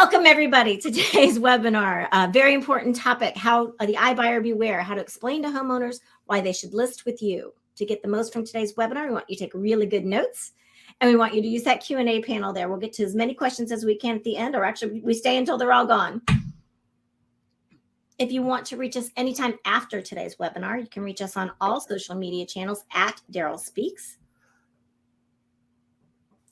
Welcome, everybody, to today's webinar. A very important topic, how the iBuyer beware, how to explain to homeowners why they should list with you. To get the most from today's webinar, we want you to take really good notes, and we want you to use that Q&A panel there. We'll get to as many questions as we can at the end, or actually we stay until they're all gone. If you want to reach us anytime after today's webinar, you can reach us on all social media channels at Darryl Speaks.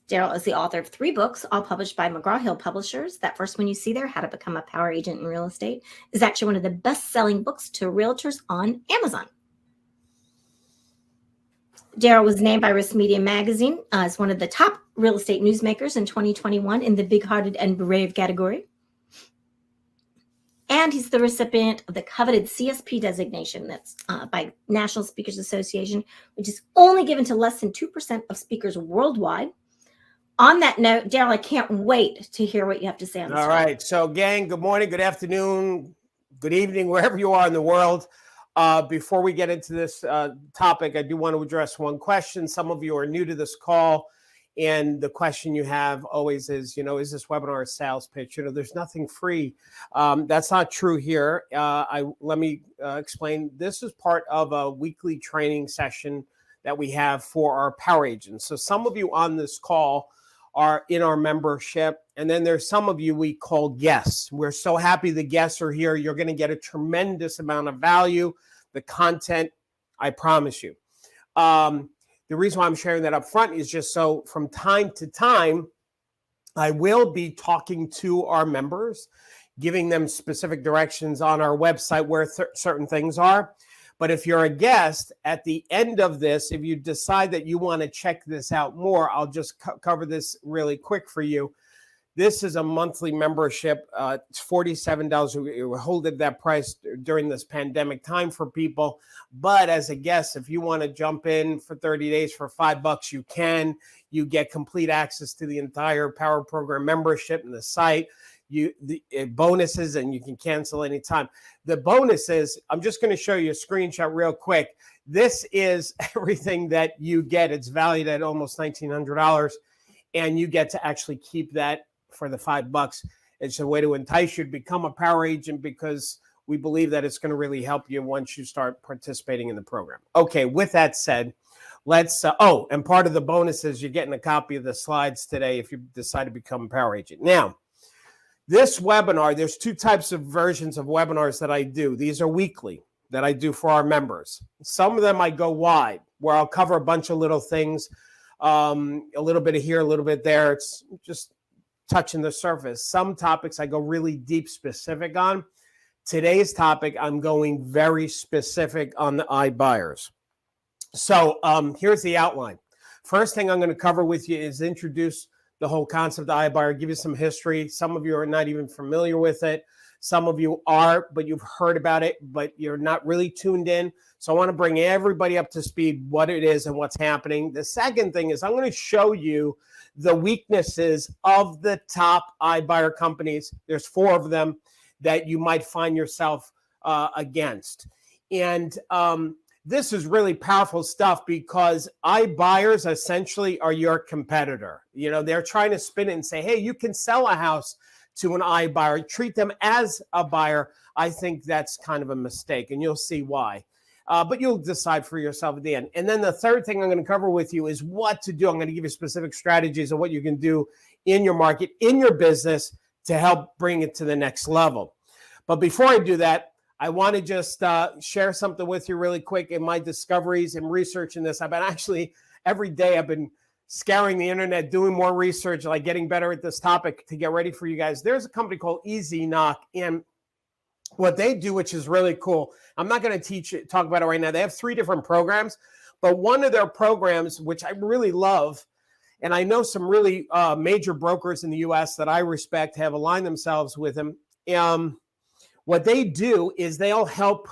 Darryl is the author of 3 books, all published by McGraw-Hill Publishers. That first one you see there, How to Become a Power Agent in Real Estate, is actually one of the best-selling books to realtors on Amazon. Darryl was named by Risk Media Magazine as one of the top real estate newsmakers in 2021 in the Big-Hearted and Brave category. And he's the recipient of the coveted CSP designation that's by National Speakers Association, which is only given to less than 2% of speakers worldwide. On that note, Darryl, I can't wait to hear what you have to say on this. All right. So, gang, good morning, good afternoon, good evening, wherever you are in the world. Before we get into this topic, I do want to address one question. Some of you are new to this call, and the question you have always is, is this webinar a sales pitch? There's nothing free. That's not true here. Let me explain. This is part of a weekly training session that we have for our power agents. So some of you on this call are in our membership. And then there's some of you we call guests. We're so happy the guests are here. You're going to get a tremendous amount of value. The content, I promise you. The reason why I'm sharing that up front is just so from time to time, I will be talking to our members, giving them specific directions on our website where certain things are. But if you're a guest, at the end of this, if you decide that you want to check this out more, I'll just cover this really quick for you. This is a monthly membership. It's $47. We hold it that price during this pandemic time for people. But as a guest, if you want to jump in for 30 days for $5, you can. You get complete access to the entire Power Program membership and the site. The bonuses, and you can cancel anytime. The bonuses, I'm just going to show you a screenshot real quick. This is everything that you get. It's valued at almost $1,900, and you get to actually keep that for the $5. It's a way to entice you to become a power agent because we believe that it's going to really help you once you start participating in the program. Okay, with that said, let's, and part of the bonus is you're getting a copy of the slides today if you decide to become a power agent. Now, this webinar, there's 2 types of versions of webinars that I do. These are weekly that I do for our members. Some of them I go wide, where I'll cover a bunch of little things, a little bit of here, a little bit there. It's just touching the surface. Some topics I go really deep specific on. Today's topic, I'm going very specific on the iBuyers. So here's the outline. First thing I'm going to cover with you is introduce the whole concept of iBuyer, give you some history. Some of you are not even familiar with it. Some of you are, but you've heard about it, but you're not really tuned in. So I want to bring everybody up to speed what it is and what's happening. The second thing is I'm going to show you the weaknesses of the top iBuyer companies. There's 4 of them that you might find yourself against. And this is really powerful stuff because iBuyers essentially are your competitor. They're trying to spin it and say, hey, you can sell a house to an iBuyer, treat them as a buyer. I think that's kind of a mistake, and you'll see why. But you'll decide for yourself at the end. And then the third thing I'm going to cover with you is what to do. I'm going to give you specific strategies of what you can do in your market, in your business to help bring it to the next level. But before I do that, I want to just share something with you really quick in my discoveries and research in this. I've been actually, every day I've been scouring the internet, doing more research, like getting better at this topic to get ready for you guys. There's a company called Easy Knock, and what they do, which is really cool, I'm not going to talk about it right now. They have 3 different programs, but one of their programs, which I really love, and I know some really major brokers in the U.S. that I respect have aligned themselves with them. What they do is they'll help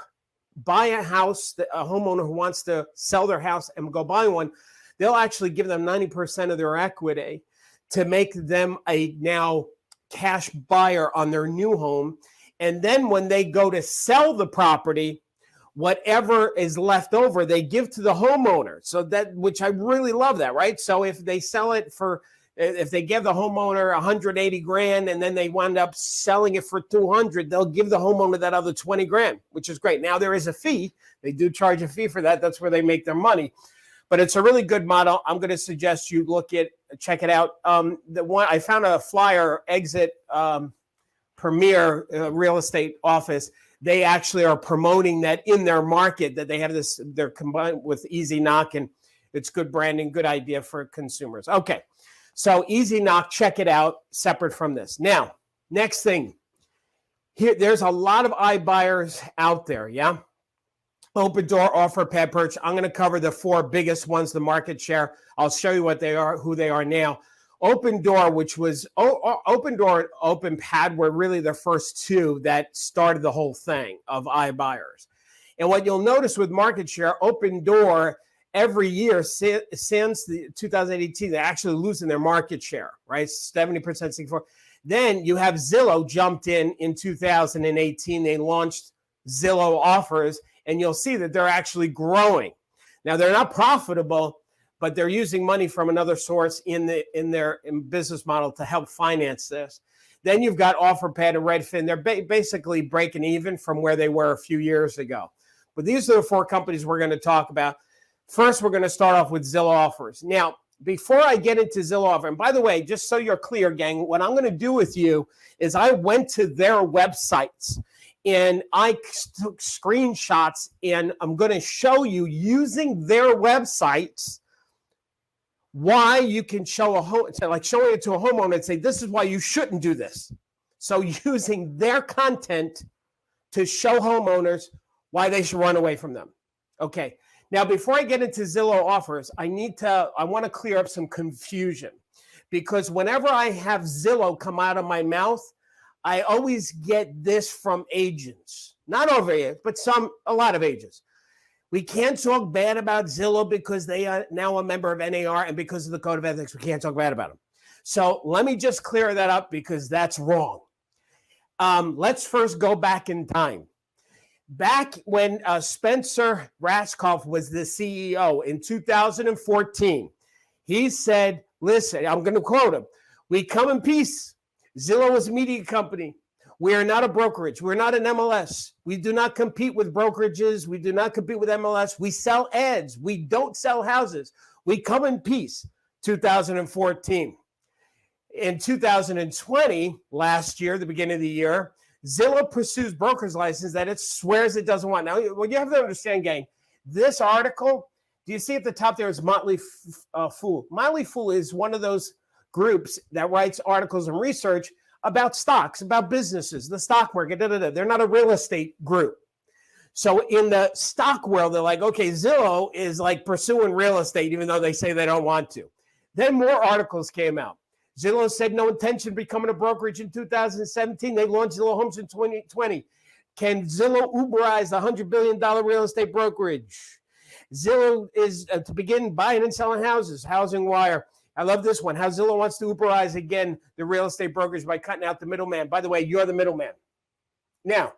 buy a house, a homeowner who wants to sell their house and go buy one. They'll actually give them 90% of their equity to make them a now cash buyer on their new home. And then when they go to sell the property, whatever is left over, they give to the homeowner. So that, which I really love that, right? So if they sell it for If they give the homeowner 180 grand and then they wind up selling it for 200, they'll give the homeowner that other 20 grand, which is great. Now there is a fee. They do charge a fee for that. That's where they make their money. But it's a really good model. I'm going to suggest you check it out. The one I found a flyer, Exit Premier Real Estate Office. They actually are promoting that in their market, that they have this, they're combined with Easy Knock, and it's good branding, good idea for consumers. Okay. So Easy Knock, check it out, separate from this. Now, next thing. Here, there's a lot of iBuyers out there, yeah? Open Door, Offer, Pad Purchase. I'm going to cover the 4 biggest ones, the market share. I'll show you what they are, who they are now. Open Door, which was Open Door and Open Pad were really the first 2 that started the whole thing of iBuyers. And what you'll notice with market share, Open Door, every year since the 2018, they're actually losing their market share, right? 70%, 64%. Then you have Zillow jumped in 2018. They launched Zillow Offers, and you'll see that they're actually growing. Now, they're not profitable, but they're using money from another source in their business model to help finance this. Then you've got OfferPad and Redfin. They're basically breaking even from where they were a few years ago. But these are the 4 companies we're going to talk about. First, we're going to start off with Zillow Offers. Now, before I get into Zillow Offer, and by the way, just so you're clear, gang, what I'm going to do with you is I went to their websites and I took screenshots, and I'm going to show you using their websites why you can show like showing it to a homeowner and say, this is why you shouldn't do this. So using their content to show homeowners why they should run away from them. Okay. Now, before I get into Zillow Offers, I want to clear up some confusion, because whenever I have Zillow come out of my mouth, I always get this from agents, not over here, but a lot of agents. We can't talk bad about Zillow because they are now a member of NAR, and because of the code of ethics, we can't talk bad about them. So let me just clear that up, because that's wrong. Let's first go back in time. Back when Spencer Rascoff was the CEO in 2014, he said, listen, I'm going to quote him, "We come in peace. Zillow is a media company. We are not a brokerage. We're not an MLS. We do not compete with brokerages. We do not compete with MLS. We sell ads. We don't sell houses. We come in peace." 2014. In 2020, last year, the beginning of the year, Zillow pursues broker's license that it swears it doesn't want. Now, what you have to understand, gang, this article, do you see at the top there is Motley Fool? Motley Fool is one of those groups that writes articles and research about stocks, about businesses, the stock market. They're not a real estate group. So in the stock world, they're like, okay, Zillow is like pursuing real estate, even though they say they don't want to. Then more articles came out. Zillow said no intention of becoming a brokerage in 2017. They launched Zillow Homes in 2020. Can Zillow Uberize the $100 billion real estate brokerage? Zillow is to begin buying and selling houses. Housing Wire. I love this one. How Zillow wants to Uberize again the real estate brokerage by cutting out the middleman. By the way, you're the middleman. Now,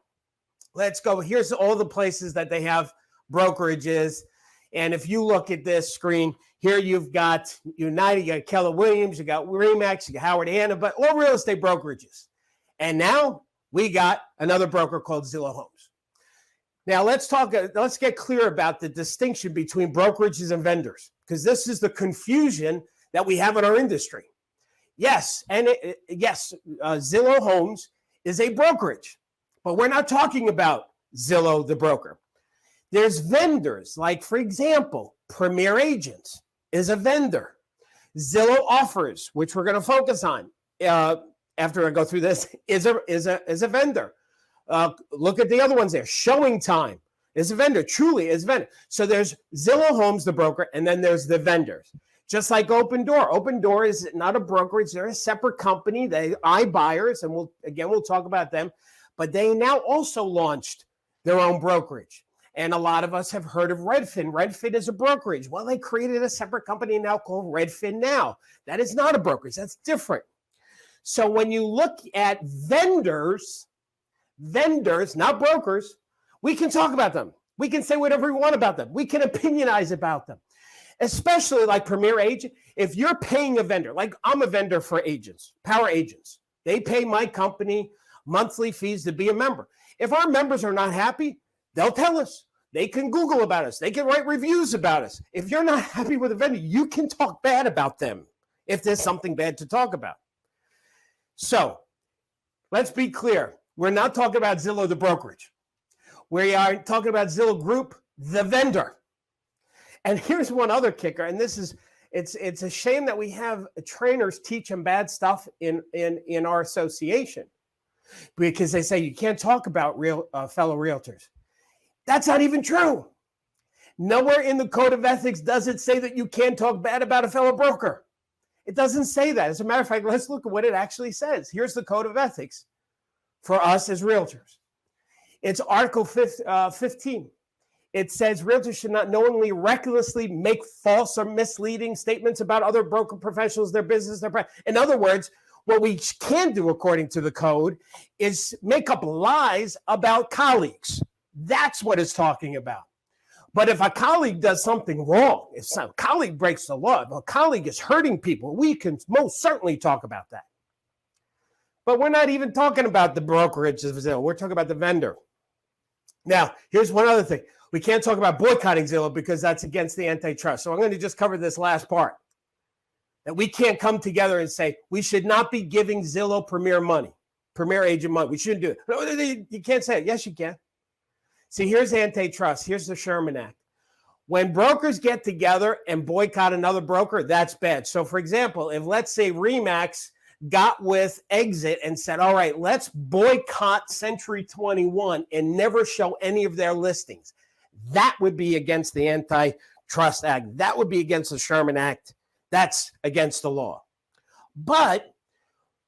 let's go. Here's all the places that they have brokerages. And if you look at this screen, here you've got United, you got Keller Williams, you got Remax, you got Howard Hanna, but all real estate brokerages. And now we got another broker called Zillow Homes. Now let's get clear about the distinction between brokerages and vendors, because this is the confusion that we have in our industry. Yes, Zillow Homes is a brokerage, but we're not talking about Zillow, the broker. There's vendors, like, for example, Premier Agents is a vendor. Zillow Offers, which we're going to focus on after I go through this, is a vendor. Look at the other ones there. Showing Time is a vendor. Truly is a vendor. So there's Zillow Homes, the broker, and then there's the vendors. Just like Open Door. Open Door is not a brokerage. They're a separate company. They iBuyers, and we'll talk about them. But they now also launched their own brokerage. And a lot of us have heard of Redfin. Redfin is a brokerage. Well, they created a separate company now called Redfin Now. That is not a brokerage. That's different. So when you look at vendors, not brokers, we can talk about them. We can say whatever we want about them. We can opinionize about them. especially like Premier Agent. If you're paying a vendor, like I'm a vendor for agents, power agents, they pay my company monthly fees to be a member. If our members are not happy, they'll tell us. They can Google about us. They can write reviews about us. If you're not happy with a vendor, you can talk bad about them if there's something bad to talk about. So let's be clear. We're not talking about Zillow, the brokerage. We are talking about Zillow Group, the vendor. And here's one other kicker, and this is, it's a shame that we have trainers teaching bad stuff in our association, because they say you can't talk about fellow realtors. That's not even true. Nowhere in the code of ethics does it say that you can't talk bad about a fellow broker. It doesn't say that. As a matter of fact, let's look at what it actually says. Here's the code of ethics for us as realtors. It's Article 15. It says realtors should not knowingly, recklessly make false or misleading statements about other broker professionals, their business, their practice. In other words, what we can do according to the code is make up lies about colleagues. That's what it's talking about. But if a colleague does something wrong, if a colleague breaks the law, if a colleague is hurting people, we can most certainly talk about that. But we're not even talking about the brokerage of Zillow. We're talking about the vendor. Now, here's one other thing. We can't talk about boycotting Zillow because that's against the antitrust. So I'm going to just cover this last part. That we can't come together and say, we should not be giving Zillow Premier Agent money. We shouldn't do it. No, you can't say it. Yes, you can. See, here's antitrust. Here's the Sherman Act. When brokers get together and boycott another broker, that's bad. So, for example, if let's say RE/MAX got with Exit and said, all right, let's boycott Century 21 and never show any of their listings, that would be against the Antitrust Act. That would be against the Sherman Act. That's against the law. But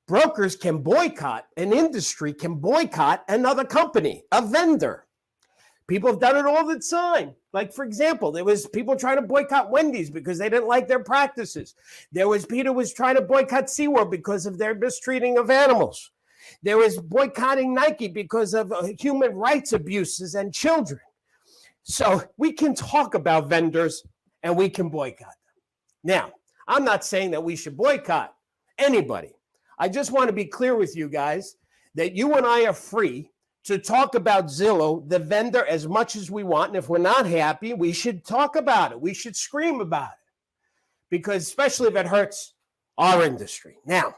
brokers can boycott, an industry can boycott another company, a vendor. People have done it all the time. Like, for example, there was people trying to boycott Wendy's because they didn't like their practices. Peter was trying to boycott SeaWorld because of their mistreating of animals. There was boycotting Nike because of human rights abuses and children. So we can talk about vendors and we can boycott them. Now, I'm not saying that we should boycott anybody. I just want to be clear with you guys that you and I are free to talk about Zillow, the vendor, as much as we want. And if we're not happy, we should talk about it. We should scream about it, because especially if it hurts our industry. Now,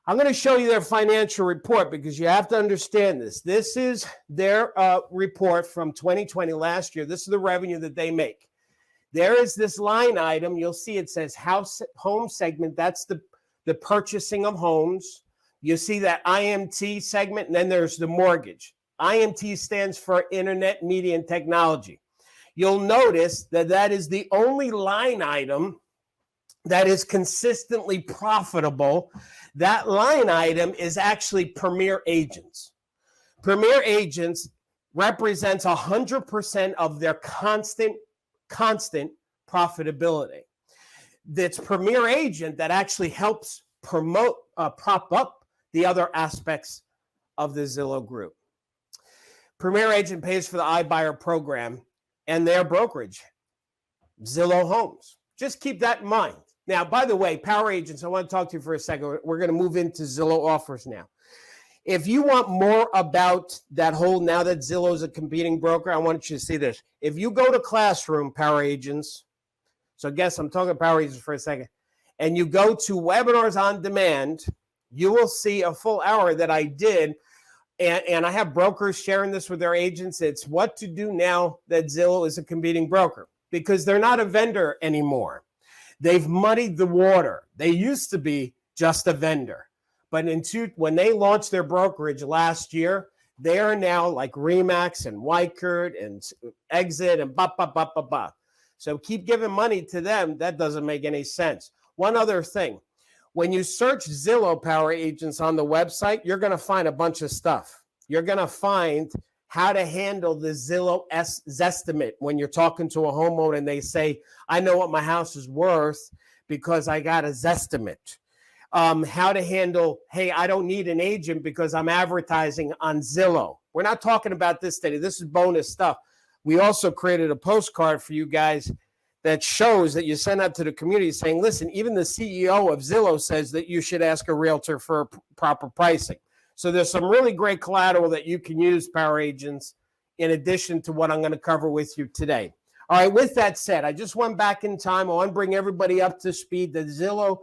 I'm going to show you their financial report because you have to understand this. This is their report from 2020, last year. This is the revenue that they make. There is this line item. You'll see it says home segment. That's the purchasing of homes. You see that IMT segment, and then there's the mortgage. IMT stands for Internet, Media, and Technology. You'll notice that that is the only line item that is consistently profitable. That line item is actually Premier Agents. Premier Agents represents 100% of their constant profitability. That's Premier Agent that actually helps prop up the other aspects of the Zillow group. Premier Agent pays for the iBuyer program and their brokerage, Zillow Homes. Just keep that in mind. Now, by the way, Power Agents, I want to talk to you for a second. We're going to move into Zillow offers now. If you want more about that whole, now that Zillow is a competing broker, I want you to see this. If you go to Classroom, Power Agents, so guess I'm talking Power Agents for a second, and you go to Webinars on Demand, you will see a full hour that I did. And I have brokers sharing this with their agents. It's what to do now that Zillow is a competing broker, because they're not a vendor anymore. They've muddied the water. They used to be just a vendor. But when they launched their brokerage last year, they are now like RE/MAX and Weichert and Exit and ba. So keep giving money to them. That doesn't make any sense. One other thing. When you search Zillow Power Agents on the website, you're going to find a bunch of stuff. You're going to find how to handle the Zillow Zestimate when you're talking to a homeowner and they say, I know what my house is worth because I got a Zestimate. How to handle, hey, I don't need an agent because I'm advertising on Zillow. We're not talking about this today. This is bonus stuff. We also created a postcard for you guys that shows that you send out to the community saying, listen, even the CEO of Zillow says that you should ask a realtor for proper pricing. So there's some really great collateral that you can use, power agents, in addition to what I'm going to cover with you today. All right, with that said, I just went back in time. I want to bring everybody up to speed. The Zillow,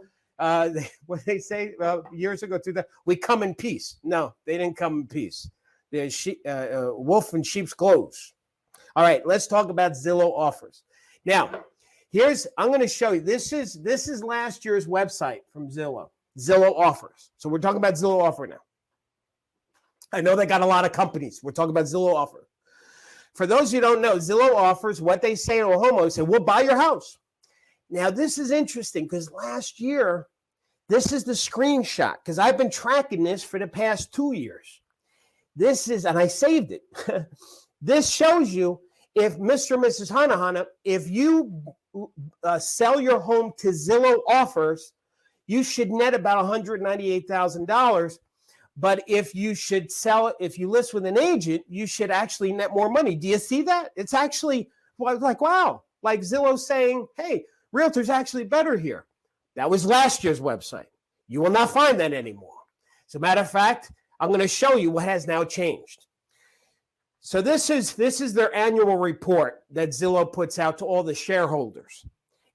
what they say years ago, we come in peace. No, they didn't come in peace. They're wolf in sheep's clothes. All right, let's talk about Zillow offers. Now, I'm going to show you, this is last year's website from Zillow offers. So we're talking about Zillow offer now. I know they got a lot of companies. We're talking about Zillow offer. For those who don't know, Zillow offers, what they say to a homeowner, say, we'll buy your house. Now, this is interesting because last year, this is the screenshot because I've been tracking this for the past 2 years. This is, and I saved it. This shows you if Mr. and Mrs. Hanahana, if you sell your home to Zillow offers, you should net about $198,000. But if you should sell it, if you list with an agent, you should actually net more money. Do you see that? It's actually like, wow, like Zillow saying, hey, realtor's actually better here. That was last year's website. You will not find that anymore. As a matter of fact, I'm going to show you what has now changed. So this is their annual report that Zillow puts out to all the shareholders.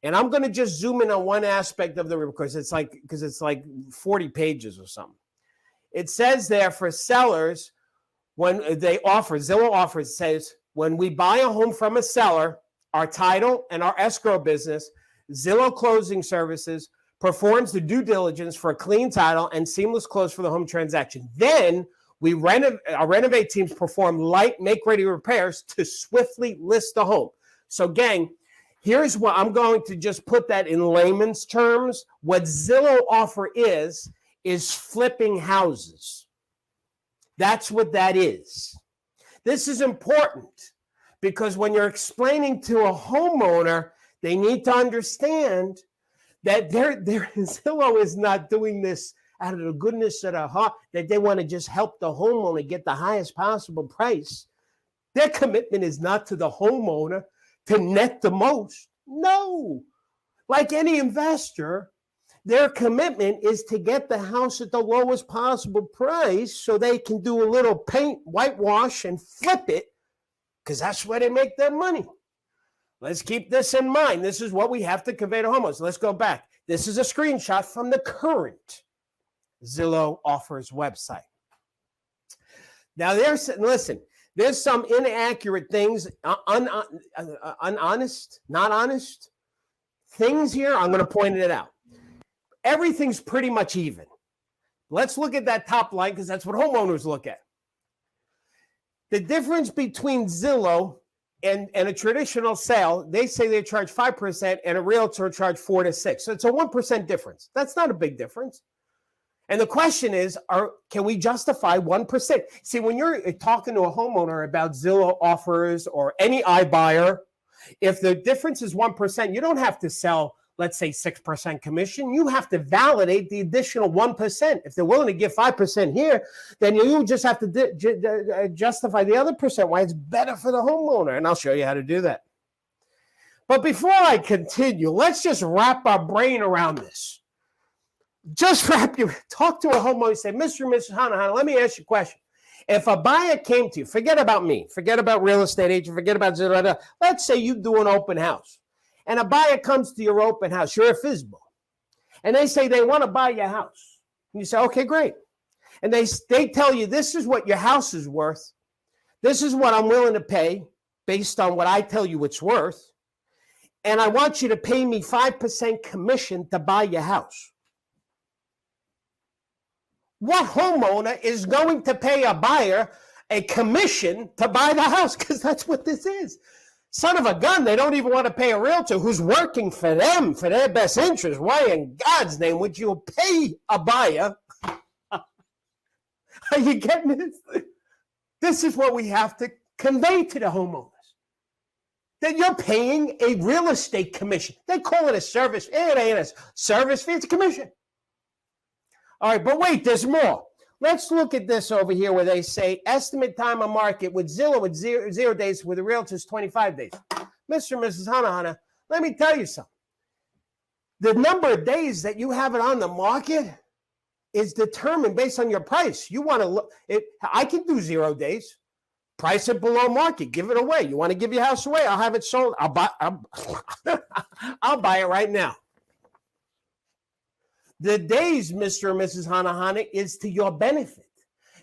And I'm going to just zoom in on one aspect of the report because it's like 40 pages or something. It says there for sellers, when they offer, Zillow offers, says, when we buy a home from a seller, our title and our escrow business, Zillow Closing Services, performs the due diligence for a clean title and seamless close for the home transaction. Then our renovate teams perform light make-ready repairs to swiftly list the home. So gang, here's what I'm going to just put that in layman's terms. What Zillow offer is flipping houses. That's what that is. This is important because when you're explaining to a homeowner, they need to understand that Zillow is not doing this out of the goodness of their heart, that they want to just help the homeowner get the highest possible price. Their commitment is not to the homeowner to net the most. No. Like any investor, their commitment is to get the house at the lowest possible price so they can do a little paint, whitewash, and flip it because that's where they make their money. Let's keep this in mind. This is what we have to convey to homeowners. Let's go back. This is a screenshot from the current Zillow offers website. Now, there's some inaccurate things, unhonest, not honest things here. I'm going to point it out. Everything's pretty much even. Let's look at that top line because that's what homeowners look at. The difference between Zillow and a traditional sale, they say they charge 5% and a realtor charge 4 to 6. So it's a 1% difference. That's not a big difference. And the question is, can we justify 1%? See, when you're talking to a homeowner about Zillow offers or any iBuyer, if the difference is 1%, you don't have to sell, let's say 6% commission. You have to validate the additional 1%. If they're willing to give 5% here, then you just have to justify the other percent why it's better for the homeowner. And I'll show you how to do that. But before I continue, let's just wrap our brain around this. Talk to a homeowner and say, Mr. and Mrs. Hanahana, let me ask you a question. If a buyer came to you, forget about me, forget about real estate agent, forget about Zillow. Let's say you do an open house. And a buyer comes to your open house, you're a FISBO, and they say they want to buy your house. And you say, okay, great. And they tell you, this is what your house is worth. This is what I'm willing to pay based on what I tell you it's worth. And I want you to pay me 5% commission to buy your house. What homeowner is going to pay a buyer a commission to buy the house? Because that's what this is. Son of a gun, they don't even want to pay a realtor who's working for them, for their best interest. Why in God's name would you pay a buyer? Are you getting this? This is what we have to convey to the homeowners. That you're paying a real estate commission. They call it a service. It ain't a service fee, it's a commission. All right, but wait, there's more. Let's look at this over here where they say estimate time on market with Zillow at 0 days, with the realtors 25 days. Mr. and Mrs. Hanahana, Let me tell you something. The number of days that you have it on the market is determined based on your price. You want to look, I can do 0 days. Price it below market. Give it away. You want to give your house away? I'll have it sold. I'll buy it right now. The days, Mr. and Mrs. Hanahana, is to your benefit.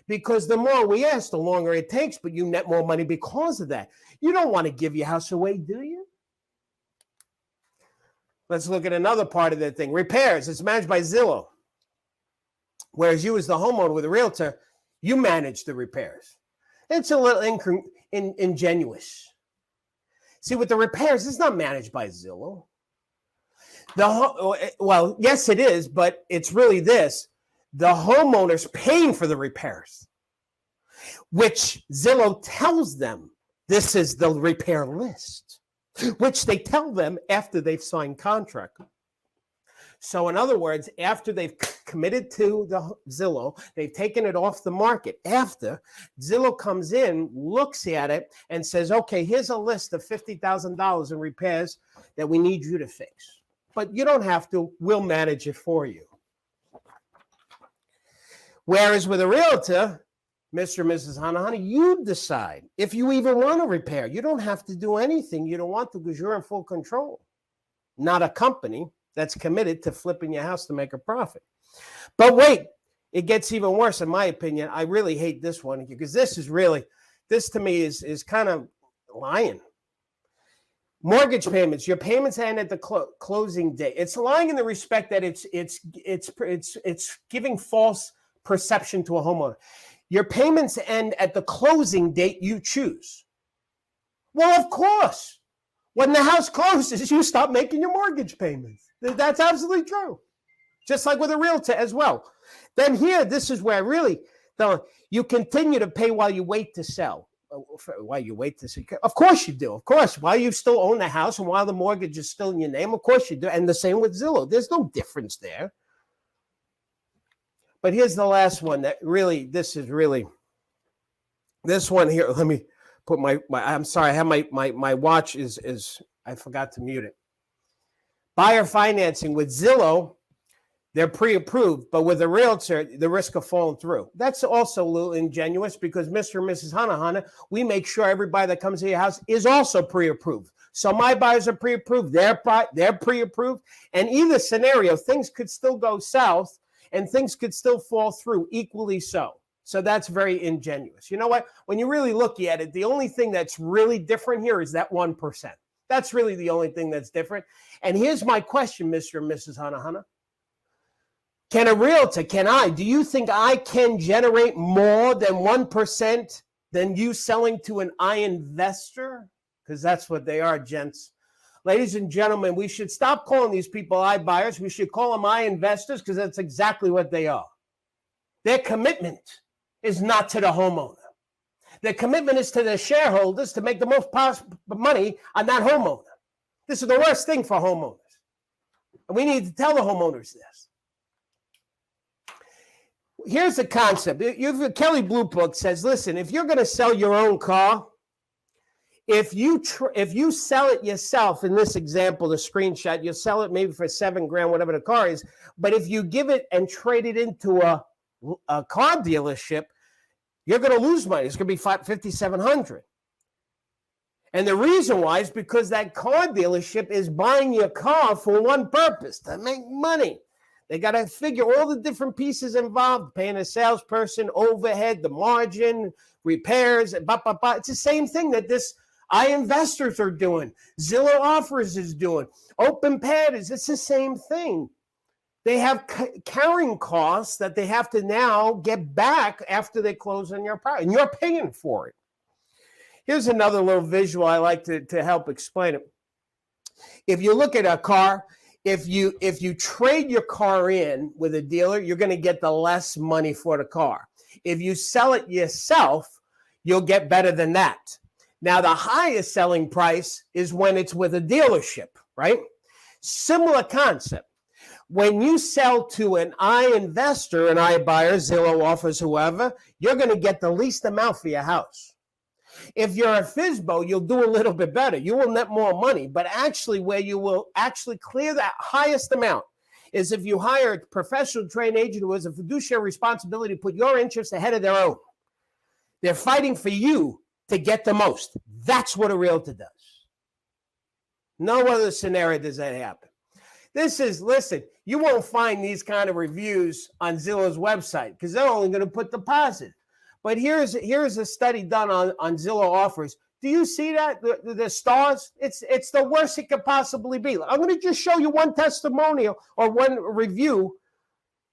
Because the more we ask, the longer it takes, but you net more money because of that. You don't want to give your house away, do you? Let's look at another part of that thing. Repairs. It's managed by Zillow. Whereas you as the homeowner with a realtor, you manage the repairs. It's a little ingenuous. See, with the repairs, it's not managed by Zillow. Well, yes, it is, but it's really this. The homeowner's paying for the repairs, which Zillow tells them this is the repair list, which they tell them after they've signed contract. So in other words, after they've committed to the Zillow, they've taken it off the market. After Zillow comes in, looks at it and says, okay, here's a list of $50,000 in repairs that we need you to fix. But you don't have to, we'll manage it for you. Whereas with a realtor, Mr. and Mrs. Hanahana, you decide if you even want to repair. You don't have to do anything you don't want to because you're in full control. Not a company that's committed to flipping your house to make a profit. But wait, it gets even worse in my opinion. I really hate this one because this to me is kind of lying. Mortgage payments, your payments end at the closing date. It's lying in the respect that it's giving false perception to a homeowner. Your payments end at the closing date you choose. Well, of course. When the house closes, you stop making your mortgage payments. That's absolutely true. Just like with a realtor as well. Then here, this is where really, you continue to pay while you wait to sell. While you wait to see. Of course you do. Of course. While you still own the house and while the mortgage is still in your name, of course you do. And the same with Zillow. There's no difference there. But here's the last one that really, this one here. Let me put I'm sorry, I have my watch is I forgot to mute it. Buyer financing with Zillow, they're pre-approved, but with a realtor, the risk of falling through. That's also a little ingenuous because Mr. and Mrs. Hanahana, we make sure everybody that comes to your house is also pre-approved. So my buyers are pre-approved, they're pre-approved, and either scenario, things could still go south and things could still fall through equally so. So that's very ingenuous. You know what? When you really look at it, the only thing that's really different here is that 1%. That's really the only thing that's different. And here's my question, Mr. and Mrs. Hanahana. Can a realtor, do you think I can generate more than 1% than you selling to an investor? Because that's what they are, gents. Ladies and gentlemen, we should stop calling these people iBuyers. We should call them investors because that's exactly what they are. Their commitment is not to the homeowner. Their commitment is to the shareholders to make the most possible money on that homeowner. This is the worst thing for homeowners. And we need to tell the homeowners this. Here's the concept. Kelly Blue Book says, listen, if you're going to sell your own car, if you sell it yourself, in this example, the screenshot, you'll sell it maybe for $7,000, whatever the car is. But if you give it and trade it into a car dealership, you're going to lose money. It's going to be $5,700. And the reason why is because that car dealership is buying your car for one purpose, to make money. They got to figure all the different pieces involved, paying a salesperson, overhead, the margin, repairs, It's the same thing that this investors are doing. Zillow Offers is doing. OpenPad it's the same thing. They have carrying costs that they have to now get back after they close on your property, and you're paying for it. Here's another little visual I like to help explain it. If you look at a car, if you trade your car in with a dealer, you're going to get the less money for the car. If you sell it yourself, you'll get better than that. Now, the highest selling price is when it's with a dealership, right? Similar concept. When you sell to an investor, an iBuyer, Zillow Offers, whoever, you're going to get the least amount for your house. If you're a FISBO, you'll do a little bit better. You will net more money, but actually where you will actually clear that highest amount is if you hire a professional trained agent who has a fiduciary responsibility to put your interests ahead of their own. They're fighting for you to get the most. That's what a realtor does. No other scenario does that happen. Listen, you won't find these kind of reviews on Zillow's website because they're only going to put the positive. But here's a study done on Zillow offers. Do you see that? The stars? It's the worst it could possibly be. I'm going to just show you one testimonial or one review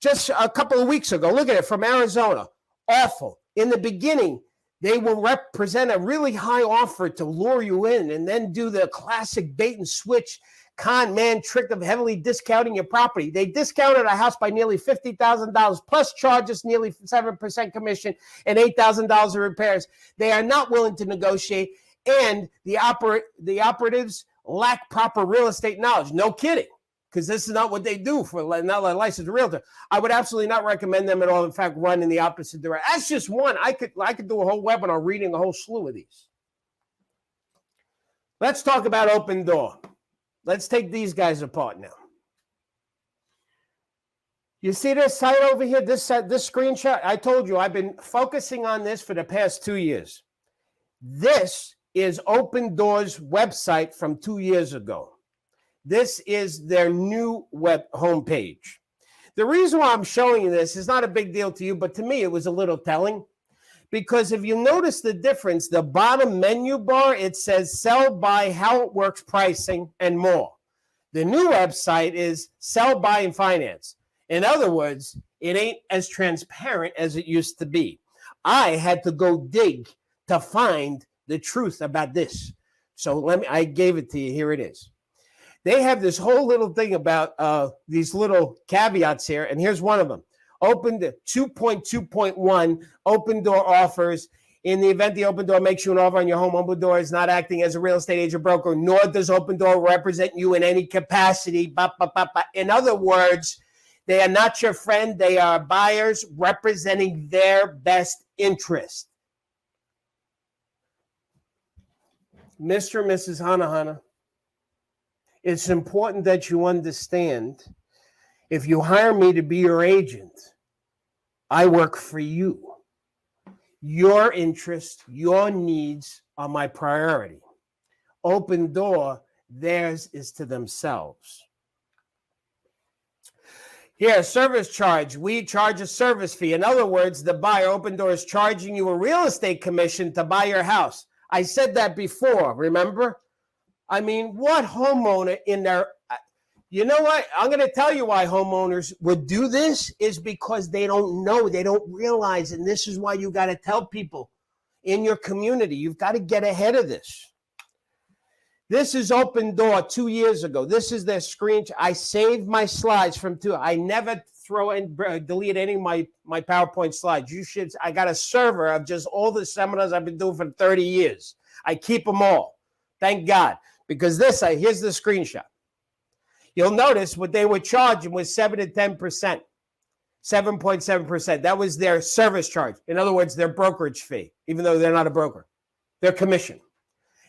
just a couple of weeks ago. Look at it, from Arizona. Awful. In the beginning, they will represent a really high offer to lure you in and then do the classic bait and switch con man trick of heavily discounting your property. They discounted a house by nearly $50,000 plus charges nearly 7% commission and $8,000 of repairs. They are not willing to negotiate, and the operatives lack proper real estate knowledge. No kidding, because this is not what they do for not a licensed realtor. I would absolutely not recommend them at all. In fact, run in the opposite direction. That's just one. I could do a whole webinar reading a whole slew of these. Let's talk about Open Door. Let's take these guys apart now. You see this site over here, this screenshot? I told you I've been focusing on this for the past 2 years. This is Open Door's website from 2 years ago. This is their new web homepage. The reason why I'm showing you this is not a big deal to you, but to me it was a little telling. Because if you notice the difference, the bottom menu bar, it says sell, buy, how it works, pricing, and more. The new website is sell, buy, and finance. In other words, it ain't as transparent as it used to be. I had to go dig to find the truth about this. So I gave it to you. Here it is. They have this whole little thing about these little caveats here, and here's one of them. Open to 2.2.1 Open Door offers. In the event the Open Door makes you an offer on your home, Open Door is not acting as a real estate agent broker, nor does Open Door represent you in any capacity. In other words, they are not your friend. They are buyers representing their best interest. Mr. and Mrs. Hana, it's important that you understand, if you hire me to be your agent, I work for you. Your interests, your needs are my priority. Open Door, theirs is to themselves. Here, service charge. We charge a service fee. In other words, the buyer, Open Door, is charging you a real estate commission to buy your house. I said that before, remember? I mean, what homeowner in their... You know what? I'm going to tell you why homeowners would do this is because they don't know. They don't realize. And this is why you got to tell people in your community. You've got to get ahead of this. This is Open Door 2 years ago. This is their screen. I saved my slides from two. I never throw and delete any of my PowerPoint slides. You should. I got a server of just all the seminars I've been doing for 30 years. I keep them all. Thank God. Because here's the screenshot. You'll notice what they were charging was 7 to 10%, 7.7%. That was their service charge. In other words, their brokerage fee, even though they're not a broker, their commission.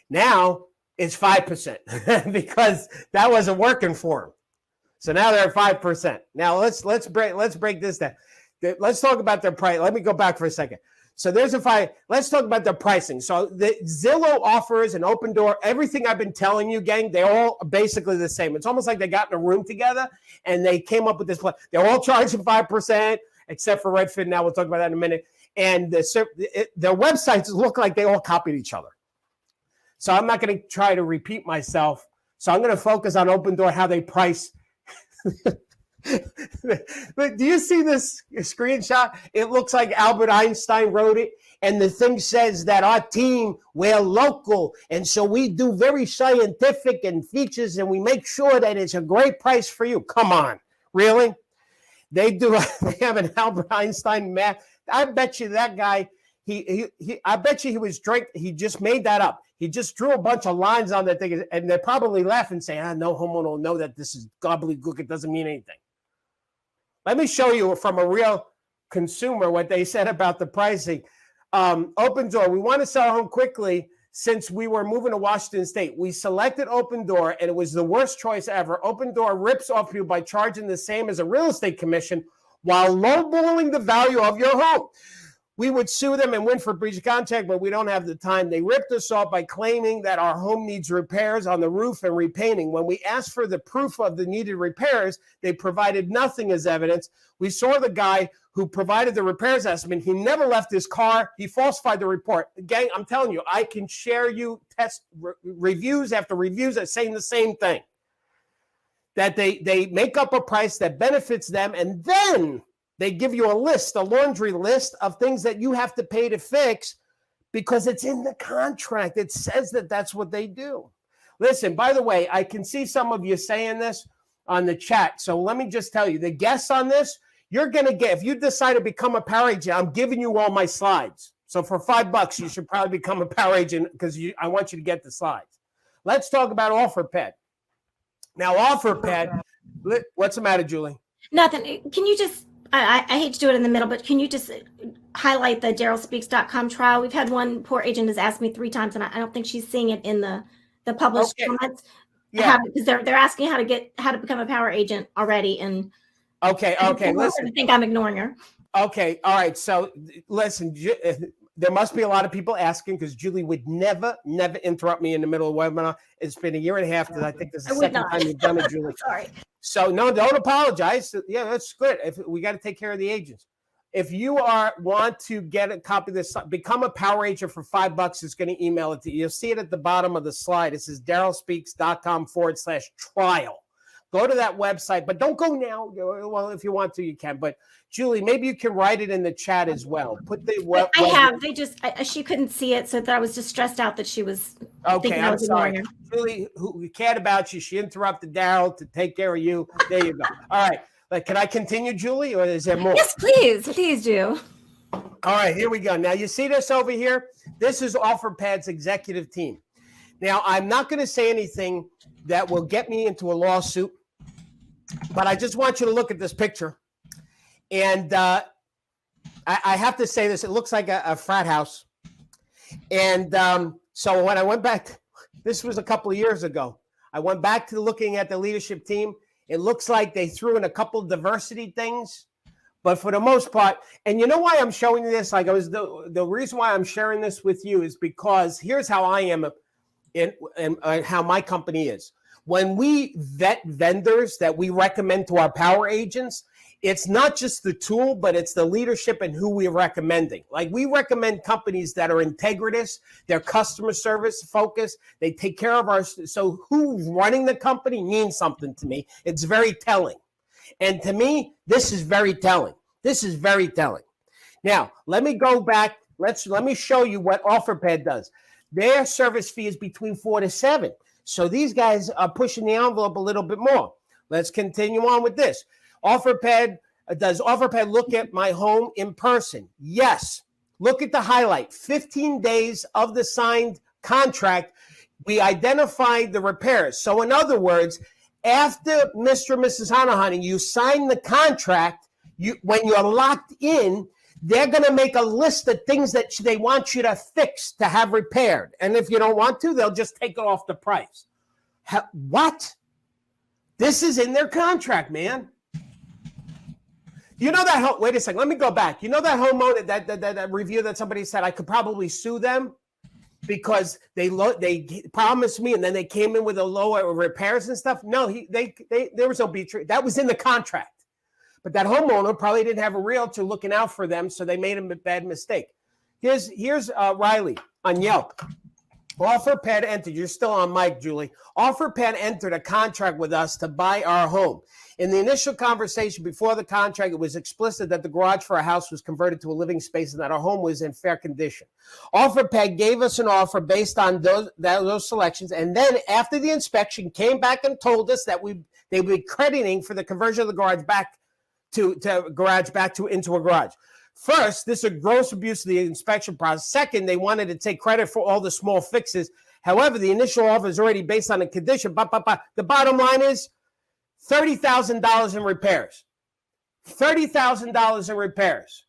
Now it's 5% because that wasn't working for them. So now they're at 5%. Now let's break this down. Let's talk about their price. Let me go back for a second. So there's a five. Let's talk about the pricing. So the Zillow offers an Open Door. Everything I've been telling you, gang, they're all basically the same. It's almost like they got in a room together and they came up with this plan. They're all charging 5%, except for Redfin. Now we'll talk about that in a minute. And their websites look like they all copied each other. So I'm not going to try to repeat myself. So I'm going to focus on Open Door, how they price. But do you see this screenshot? It looks like Albert Einstein wrote it. And the thing says that our team, we're local. And so we do very scientific and features, and we make sure that it's a great price for you. Come on. Really? They have an Albert Einstein math. I bet you that guy, I bet you he was drunk. He just made that up. He just drew a bunch of lines on that thing, and they're probably laughing, saying, no homeowner will know that this is gobbledygook. It doesn't mean anything. Let me show you from a real consumer what they said about the pricing. Open Door. We want to sell a home quickly since we were moving to Washington State. We selected Open Door, and it was the worst choice ever. Open Door rips off you by charging the same as a real estate commission while lowballing the value of your home. We would sue them and win for breach of contract, but we don't have the time. They ripped us off by claiming that our home needs repairs on the roof and repainting. When we asked for the proof of the needed repairs, they provided nothing as evidence. We saw the guy who provided the repairs estimate. He never left his car. He falsified the report. Gang, I'm telling you, I can share you reviews after reviews that saying the same thing. That they make up a price that benefits them, and then they give you a list, a laundry list of things that you have to pay to fix because it's in the contract. It says that that's what they do. Listen, by the way, I can see some of you saying this on the chat. So let me just tell you, the guests on this, you're going to get, if you decide to become a power agent, I'm giving you all my slides. So for $5, you should probably become a power agent because I want you to get the slides. Let's talk about OfferPad. Now, OfferPad, what's the matter, Julie? Nothing. Can you just, I hate to do it in the middle, but can you just highlight the DarrylSpeaks.com trial? We've had one poor agent has asked me 3 times, and I don't think she's seeing it in the published comments. Yeah, because they're asking how to become a power agent already, and okay. Listen, I think I'm ignoring her. Okay, all right. So listen, there must be a lot of people asking because Julie would never interrupt me in the middle of a webinar. It's been a year and a half that I think this is the second time you've done it, Julie. Sorry. So no, don't apologize. Yeah, that's good. If we got to take care of the agents. If you want to get a copy of this, become a power agent for $5, it's going to email it to you. You'll see it at the bottom of the slide. It says DarrylSpeaks.com/trial. Go to that website, but don't go now. Well, if you want to, you can. But Julie, maybe you can write it in the chat as well. Put the web. I have. They just she couldn't see it, so I was just stressed out that she was. Okay, I'm sorry. Julie, who cared about you? She interrupted Darryl to take care of you. There you go. All right. Can I continue, Julie, or is there more? Yes, please do. All right, here we go. Now you see this over here. This is OfferPad's executive team. Now I'm not going to say anything that will get me into a lawsuit, but I just want you to look at this picture. And I have to say this, it looks like a frat house. And so when I went back, this was a couple of years ago, I went back to looking at the leadership team. It looks like they threw in a couple of diversity things, but for the most part, and you know why I'm showing you this? Like the reason why I'm sharing this with you is because here's how I am and how my company is. When we vet vendors that we recommend to our power agents, it's not just the tool, but it's the leadership and who we're recommending. Like we recommend companies that are integritous, they're customer service focused, they take care of so who's running the company means something to me. It's very telling. And to me, this is very telling. This is very telling. Now, let me go back. Let me show you what OfferPad does. Their service fee is between 4 to 7. So these guys are pushing the envelope a little bit more. Let's continue on with this. OfferPad, does OfferPad look at my home in person? Yes. Look at the highlight. 15 days of the signed contract, we identified the repairs. So in other words, after Mr. and Mrs. Hanahani, you sign the contract, when you're locked in, they're going to make a list of things that they want you to fix to have repaired. And if you don't want to, they'll just take it off the price. What? This is in their contract, man. You know that, wait a second, let me go back. You know that homeowner, that review that somebody said I could probably sue them because they promised me and then they came in with a lower repairs and stuff? No, there was no beach. That was in the contract. But that homeowner probably didn't have a realtor looking out for them, so they made a bad mistake. Here's Riley on Yelp. OfferPad entered, you're still on mic, Julie. OfferPad entered a contract with us to buy our home. In the initial conversation before the contract, it was explicit that the garage for our house was converted to a living space and that our home was in fair condition. OfferPad gave us an offer based on those selections, and then after the inspection, came back and told us that they would be crediting for the conversion of the garage into a garage. First, this is a gross abuse of the inspection process. Second, they wanted to take credit for all the small fixes. However, the initial offer is already based on a condition. The bottom line is $30,000 in repairs. $30,000 in repairs.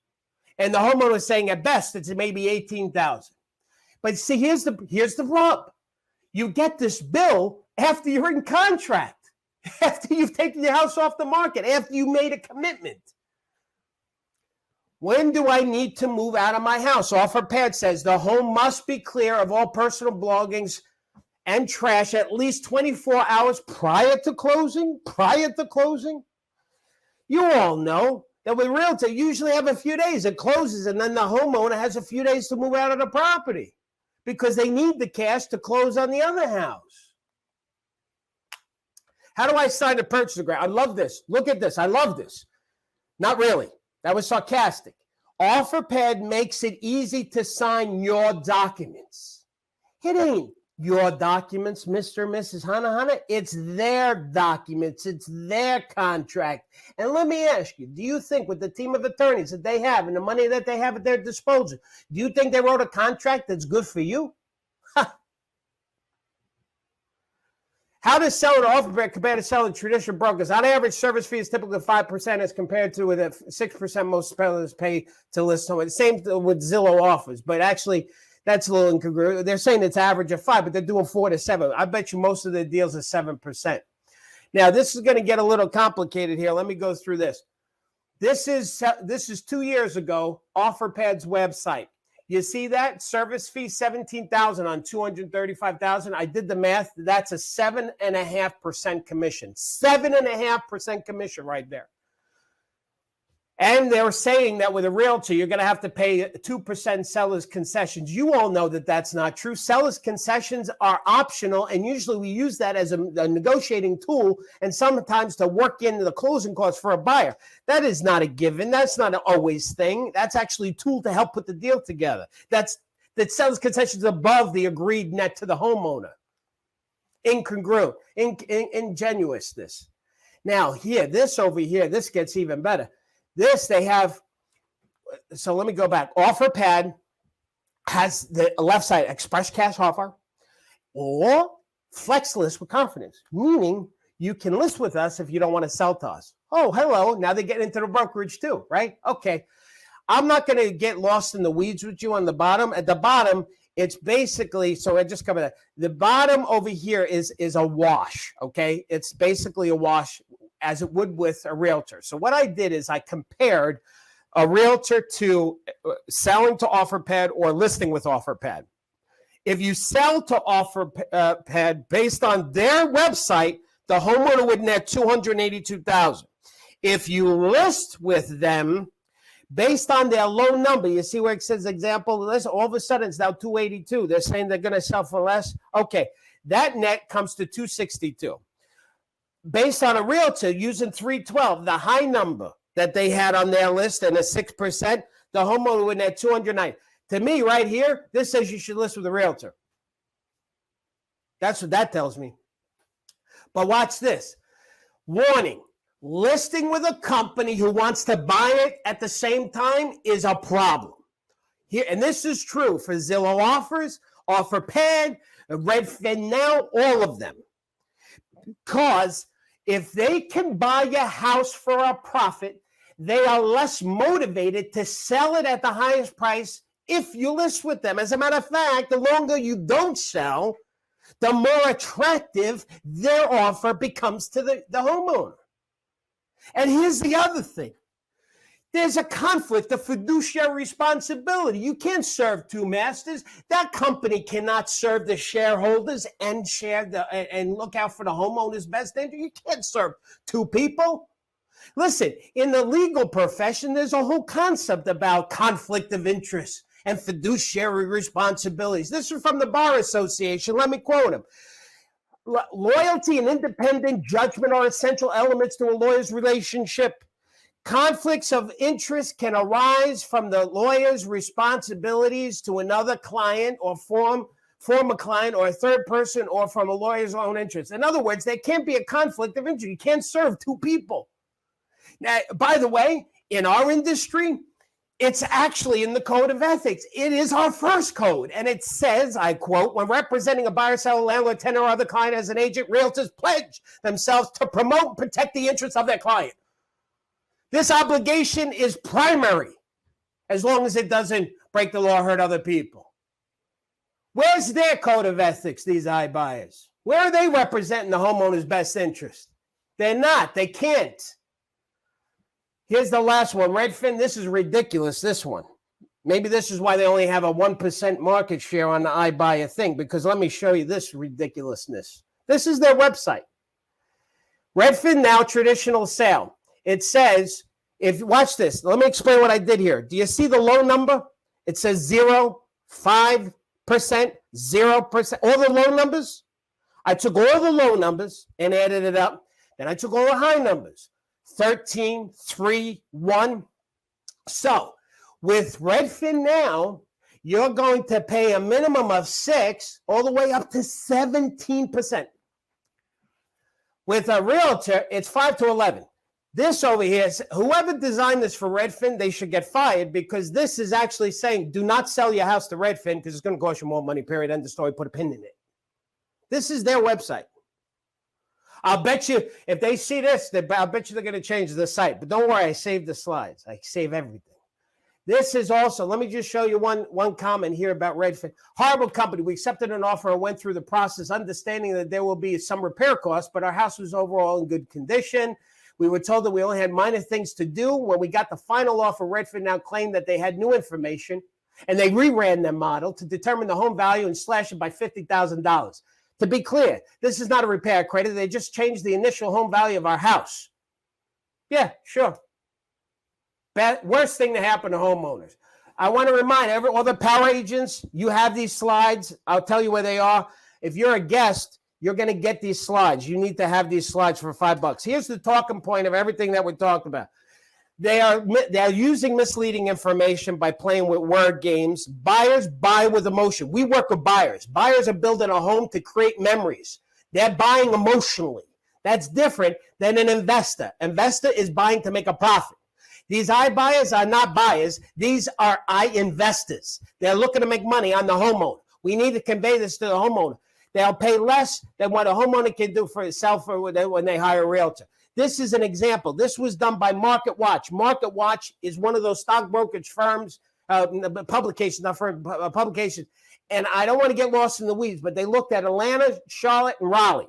And the homeowner is saying at best it's maybe 18,000. But see, here's the rub. You get this bill after you're in contract, after you've taken your house off the market, after you made a commitment. When do I need to move out of my house? Offer pad says the home must be clear of all personal belongings and trash at least 24 hours prior to closing. You all know that with Realtor, you usually have a few days. It closes, and then the homeowner has a few days to move out of the property because they need the cash to close on the other house. How do I sign a purchase agreement? I love this. Look at this. I love this. Not really. That was sarcastic. OfferPad makes it easy to sign your documents. It ain't your documents, Mr. and Mrs. Hana. It's their documents. It's their contract. And let me ask you, do you think with the team of attorneys that they have and the money that they have at their disposal, do you think they wrote a contract that's good for you? How does seller to offer compared to selling traditional brokers? On average, service fee is typically 5% as compared to the 6% most sellers pay to list home. Same with Zillow offers, but actually that's a little incongruous. They're saying it's average of 5, but they're doing 4 to 7. I bet you most of the deals are 7%. Now, this is going to get a little complicated here. Let me go through this. This is 2 years ago, OfferPad's website. You see that? Service fee, $17,000 on $235,000. I did the math. That's a 7.5% commission. 7.5% commission right there. And they're saying that with a realtor, you're going to have to pay 2% seller's concessions. You all know that that's not true. Seller's concessions are optional, and usually we use that as a negotiating tool and sometimes to work into the closing costs for a buyer. That is not a given. That's not an always thing. That's actually a tool to help put the deal together. That seller's concessions above the agreed net to the homeowner. Incongruent, ingenuousness. Now, this over here, this gets even better. This they have, so let me go back. OfferPad has the left side express cash offer or flex list with confidence, meaning you can list with us if you don't want to sell to us. Oh, hello. Now they're getting into the brokerage too, right? Okay. I'm not going to get lost in the weeds with you on the bottom. At the bottom, it's basically, so I just covered that. The bottom over here is a wash, okay? It's basically a wash as it would with a realtor. So what I did is I compared a realtor to selling to OfferPad or listing with OfferPad. If you sell to OfferPad based on their website, the homeowner would net $282,000. If you list with them based on their low number, you see where it says example list, all of a sudden it's now $282,000. They're saying they're going to sell for less. Okay, that net comes to $262,000. Based on a realtor using 312, the high number that they had on their list and a 6%, the homeowner would net $209,000. To me, right here, this says you should list with a realtor. That's what that tells me. But watch this. Warning, listing with a company who wants to buy it at the same time is a problem. Here, and this is true for Zillow offers, OfferPad, Redfin Now, all of them. Because if they can buy your house for a profit, they are less motivated to sell it at the highest price if you list with them. As a matter of fact, the longer you don't sell, the more attractive their offer becomes to the homeowner. And here's the other thing. There's a conflict of fiduciary responsibility. You can't serve two masters. That company cannot serve the shareholders and and look out for the homeowner's best interest. You can't serve two people. Listen, in the legal profession, there's a whole concept about conflict of interest and fiduciary responsibilities. This is from the Bar Association. Let me quote him. Loyalty and independent judgment are essential elements to a lawyer's relationship. Conflicts of interest can arise from the lawyer's responsibilities to another client or former client or a third person or from a lawyer's own interest. In other words, there can't be a conflict of interest. You can't serve two people. Now, by the way, in our industry, it's actually in the code of ethics. It is our first code. And it says, I quote, when representing a buyer, seller, landlord, tenant, or other client as an agent, realtors pledge themselves to promote and protect the interests of their client. This obligation is primary. as long as it doesn't break the law or hurt other people. Where's their code of ethics, these iBuyers? Where are they representing the homeowner's best interest? They're not. They can't. Here's the last one. Redfin, this is ridiculous, this one. Maybe this is why they only have a 1% market share on the iBuyer thing, because let me show you this ridiculousness. This is their website. Redfin Now traditional sale. It says, watch this. Let me explain what I did here. Do you see the low number? It says 0, 5%, 0%, all the low numbers. I took all the low numbers and added it up. Then I took all the high numbers, 13, 3, 1. So with Redfin Now, you're going to pay a minimum of 6 all the way up to 17%. With a realtor, it's 5 to 11. This over here, whoever designed this for Redfin, they should get fired, because this is actually saying, do not sell your house to Redfin because it's going to cost you more money, period, end of story, put a pin in it. This is their website. I'll bet you, if they see this, I'll bet you they're going to change the site. But don't worry, I saved the slides. I save everything. This is also, let me just show you one comment here about Redfin. Horrible company. We accepted an offer and went through the process, understanding that there will be some repair costs, but our house was overall in good condition. We were told that we only had minor things to do. When we got the final offer, Redfin Now claimed that they had new information, and they reran their model to determine the home value and slash it by $50,000. To be clear, this is not a repair credit. They just changed the initial home value of our house. Yeah, sure. Worst thing to happen to homeowners. I want to remind all the power agents, you have these slides. I'll tell you where they are. If you're a guest, you're going to get these slides. You need to have these slides for $5. Here's the talking point of everything that we're talking about. They are using misleading information by playing with word games. Buyers buy with emotion. We work with buyers. Buyers are building a home to create memories. They're buying emotionally. That's different than an investor. Investor is buying to make a profit. These iBuyers are not buyers. These are investors. They're looking to make money on the homeowner. We need to convey this to the homeowner. They'll pay less than what a homeowner can do for itself when they hire a realtor. This is an example. This was done by Market Watch. Market Watch is one of those stock brokerage firms, publications. And I don't want to get lost in the weeds, but they looked at Atlanta, Charlotte, and Raleigh.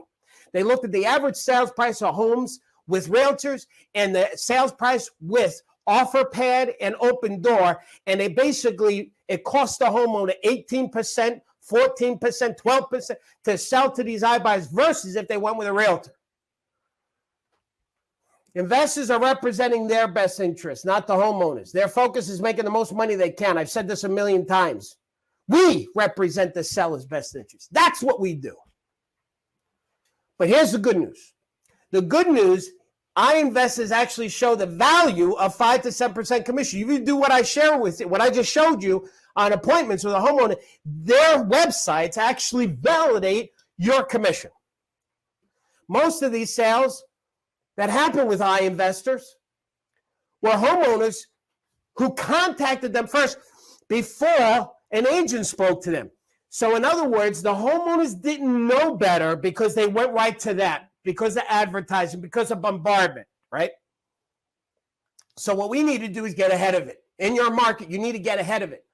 They looked at the average sales price of homes with realtors and the sales price with offer pad and open door. And it cost the homeowner 18%, 14%, 12% to sell to these iBuyers versus if they went with a realtor. Investors are representing their best interests, not the homeowners. Their focus is making the most money they can. I've said this a million times. We represent the seller's best interest. That's what we do. But here's the good news. The good news, investors actually show the value of 5 to 7% commission. If you do what I share with you, what I just showed you on appointments with a homeowner, their websites actually validate your commission. Most of these sales that happened with investors were homeowners who contacted them first before an agent spoke to them. So in other words, the homeowners didn't know better because they went right to that, because of advertising, because of bombardment, right? So what we need to do is get ahead of it. In your market, you need to get ahead of it.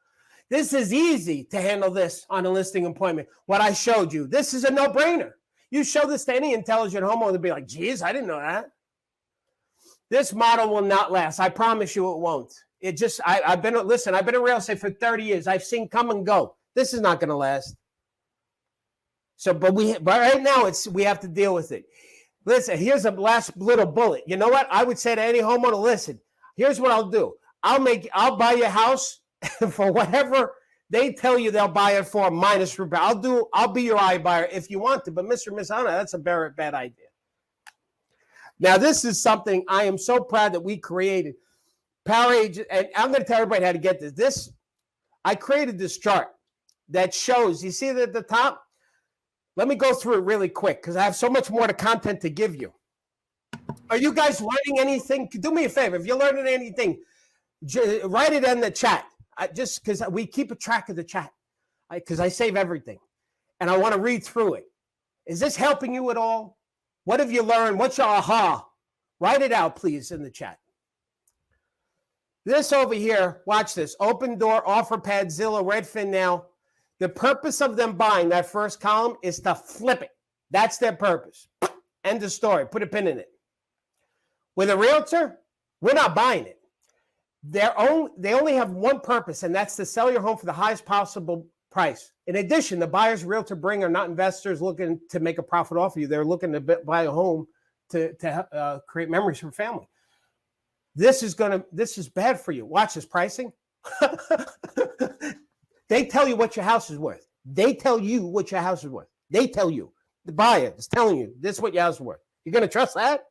This is easy to handle this on a listing appointment. What I showed you, this is a no-brainer. You show this to any intelligent homeowner, they'll be like, geez, I didn't know that. This model will not last. I promise you it won't. I've been in real estate for 30 years. I've seen come and go. This is not going to last. So, but right now we have to deal with it. Listen, here's a last little bullet. You know what? I would say to any homeowner, listen, here's what I'll do. I'll buy your house for whatever they tell you they'll buy it for minus repair. I'll be your iBuyer if you want to, but Mr. and Miss Anna, that's a very bad idea. Now, this is something I am so proud that we created. Power agent, and I'm going to tell everybody how to get this. I created this chart that shows, you see it at the top? Let me go through it really quick because I have so much more content to give you. Are you guys learning anything? Do me a favor. If you're learning anything, write it in the chat. Just because we keep a track of the chat because I save everything. And I want to read through it. Is this helping you at all? What have you learned? What's your aha? Write it out, please, in the chat. This over here, watch this. Open Door, OfferPad, Zillow, Redfin now. The purpose of them buying that first column is to flip it. That's their purpose. End of story. Put a pin in it. With a realtor, we're not buying it. They only have one purpose, and that's to sell your home for the highest possible price. In addition, the buyers realtor bring are not investors looking to make a profit off of you. They're looking to buy a home to create memories for family. This is bad for you. Watch this pricing. They tell you what your house is worth. They tell you what your house is worth. They tell you. The buyer is telling you this is what your house is worth. You're going to trust that?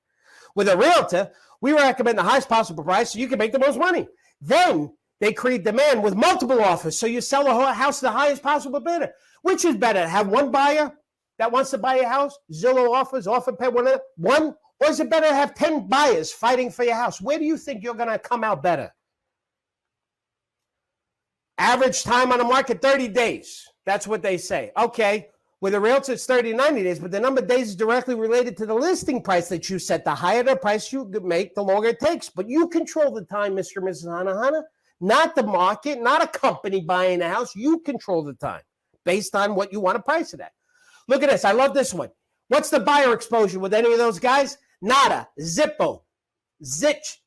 With a realtor, we recommend the highest possible price so you can make the most money. Then they create demand with multiple offers. So you sell the whole house to the highest possible bidder. Which is better? Have one buyer that wants to buy your house, Zillow offers, OfferPad, one, or is it better to have 10 buyers fighting for your house? Where do you think you're going to come out better? Average time on the market, 30 days. That's what they say. Okay, with a realtor, it's 30 to 90 days, but the number of days is directly related to the listing price that you set. The higher the price you make, the longer it takes. But you control the time, Mr. and Mrs. Hanahana, not the market, not a company buying a house. You control the time based on what you want to price it at. Look at this. I love this one. What's the buyer exposure with any of those guys? Nada, Zippo, Zilch.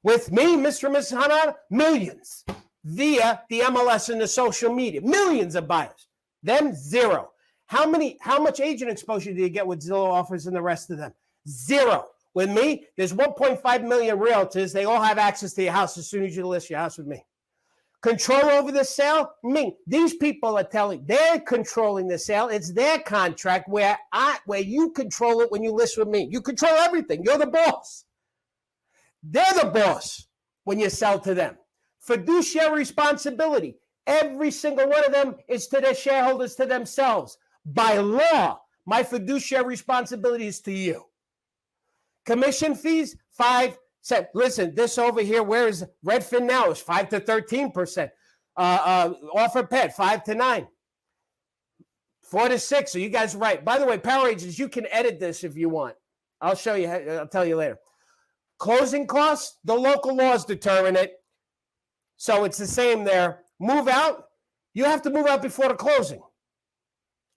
With me, Mr. and Mrs. Hanahana, millions via the MLS and the social media. Millions of buyers. Them, zero. How much agent exposure do you get with Zillow offers and the rest of them? Zero. With me, there's 1.5 million realtors. They all have access to your house as soon as you list your house with me. Control over the sale? Me. These people are they're controlling the sale. It's their contract where you control it when you list with me. You control everything. You're the boss. They're the boss when you sell to them. Fiduciary responsibility. Every single one of them is to their shareholders, to themselves. By law, my fiduciary responsibility is to you. Commission fees, 5 cents. Listen, this over here, where is Redfin now? Is 5 to 13%. OfferPad, 5 to 9. 4 to 6. So you guys are right. By the way, Power Agents, you can edit this if you want. I'll show you. I'll tell you later. Closing costs, the local laws determine it. So it's the same there. Move out, you have to move out before the closing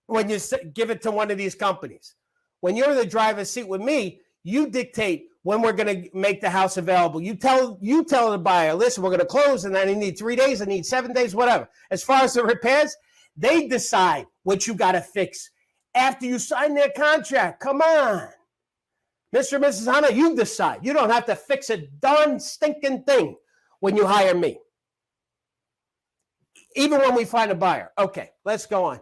when you give it to one of these companies. When you're in the driver's seat with me, you dictate when we're going to make the house available. You tell the buyer, listen, we're going to close, and then I need 3 days, I need 7 days, whatever. As far as the repairs, they decide what you got to fix after you sign their contract. Come on. Mr. and Mrs. Hanna, you decide. You don't have to fix a darn stinking thing when you hire me. Even when we find a buyer. Okay, let's go on.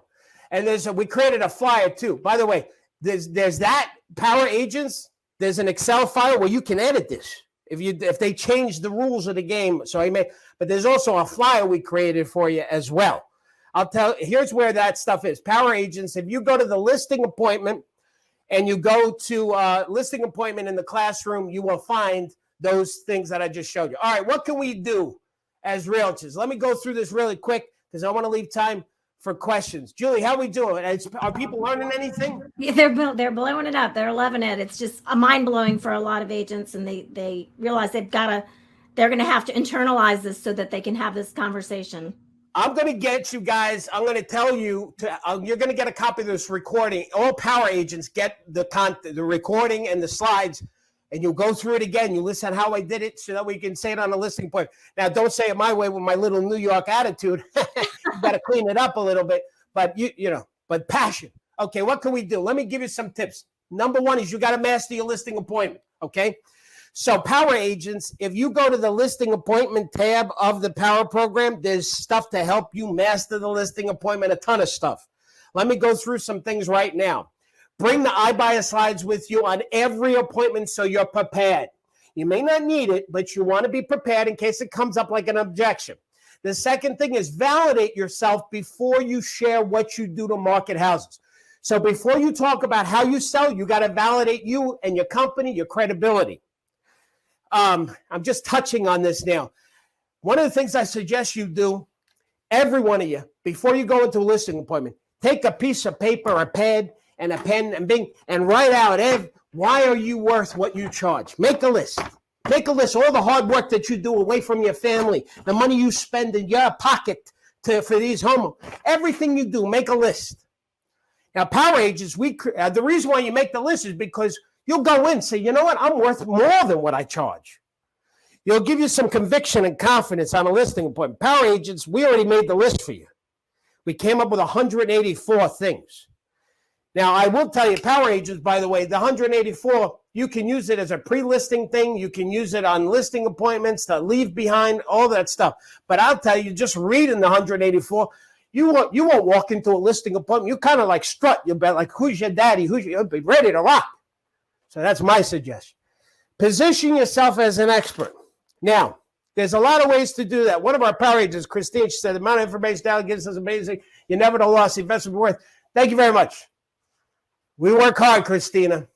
And we created a flyer too. By the way, there's that Power Agents. There's an Excel file where you can edit this if they change the rules of the game. But there's also a flyer we created for you as well. Here's where that stuff is. Power Agents. If you go to the listing appointment and you go to listing appointment in the classroom, you will find those things that I just showed you. All right, what can we do as realtors? Let me go through this really quick because I want to leave time for questions. Julie, how are we doing? Are people learning anything? Yeah, they're blowing it up. They're loving it. It's just mind-blowing for a lot of agents, and they realize they're going to have to internalize this so that they can have this conversation. I'm going to get you guys, I'm going to tell you, you're going to get a copy of this recording. All Power Agents get the recording and the slides, and you'll go through it again. You listen how I did it so that we can say it on the listing point. Now, don't say it my way with my little New York attitude. You got to clean it up a little bit, but but passion. Okay, what can we do? Let me give you some tips. Number one is you got to master your listing appointment, okay? So Power Agents, if you go to the listing appointment tab of the Power program, there's stuff to help you master the listing appointment, a ton of stuff. Let me go through some things right now. Bring the iBuyer slides with you on every appointment so you're prepared. You may not need it, but you want to be prepared in case it comes up like an objection. The second thing is validate yourself before you share what you do to market houses. So before you talk about how you sell, you got to validate you and your company, your credibility. I'm just touching on this now. One of the things I suggest you do, every one of you, before you go into a listing appointment, take a piece of paper, a pad, and a pen, and write out, why are you worth what you charge? Make a list. Make a list, all the hard work that you do away from your family, the money you spend in your pocket for these homes, everything you do, make a list. Now, power agents, the reason why you make the list is because you'll go in and say, you know what, I'm worth more than what I charge. You'll give you some conviction and confidence on a listing appointment. Power agents, we already made the list for you. We came up with 184 things. Now, I will tell you, power agents, by the way, the 184, you can use it as a pre-listing thing. You can use it on listing appointments to leave behind, all that stuff. But I'll tell you, just reading the 184, you won't walk into a listing appointment. You kind of like strut. You'll be like, who's your daddy? You'll be ready to rock. So that's my suggestion. Position yourself as an expert. Now, there's a lot of ways to do that. One of our power agents, Christine, she said, the amount of information Darryl gives us is amazing. You never know loss. The investment will be worth. Thank you very much. We work hard, Christina.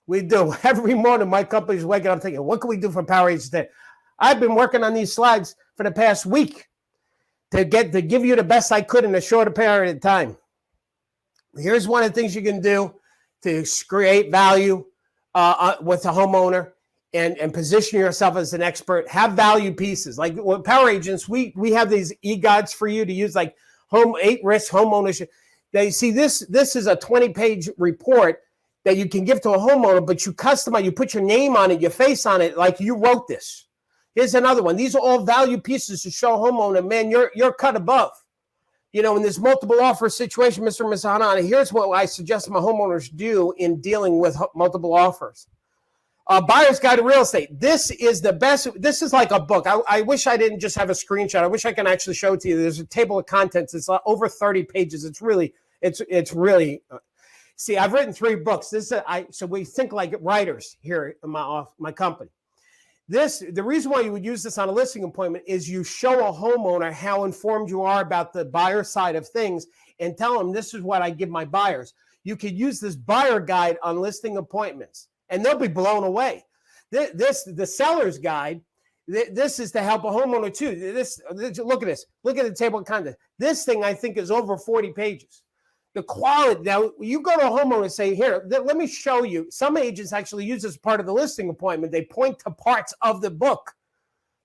We do. Every morning, my company's waking up thinking, what can we do for power agents today? I've been working on these slides for the past week to give you the best I could in a shorter period of time. Here's one of the things you can do to create value with a homeowner and position yourself as an expert. Have value pieces. Like with power agents, we have these e-guides for you to use, like 8 risks home ownership. They see this is a 20-page report that you can give to a homeowner, but you customize, you put your name on it, your face on it, like you wrote this. Here's another one. These are all value pieces to show a homeowner, man, you're cut above. You know, in this multiple offer situation, Mr. and Ms. Hanana, here's what I suggest my homeowners do in dealing with multiple offers. Buyer's Guide to Real Estate. This is the best. This is like a book. I wish I didn't just have a screenshot. I wish I can actually show it to you. There's a table of contents. It's over 30 pages. It's really. See, I've written 3 books. So we think like writers here in my company. The reason why you would use this on a listing appointment is you show a homeowner how informed you are about the buyer side of things and tell them this is what I give my buyers. You could use this buyer guide on listing appointments and they'll be blown away. The seller's guide, this is to help a homeowner too. Look at this. Look at the table of contents. This thing I think is over 40 pages. The quality, now you go to a homeowner and say, here, let me show you. Some agents actually use this as part of the listing appointment. They point to parts of the book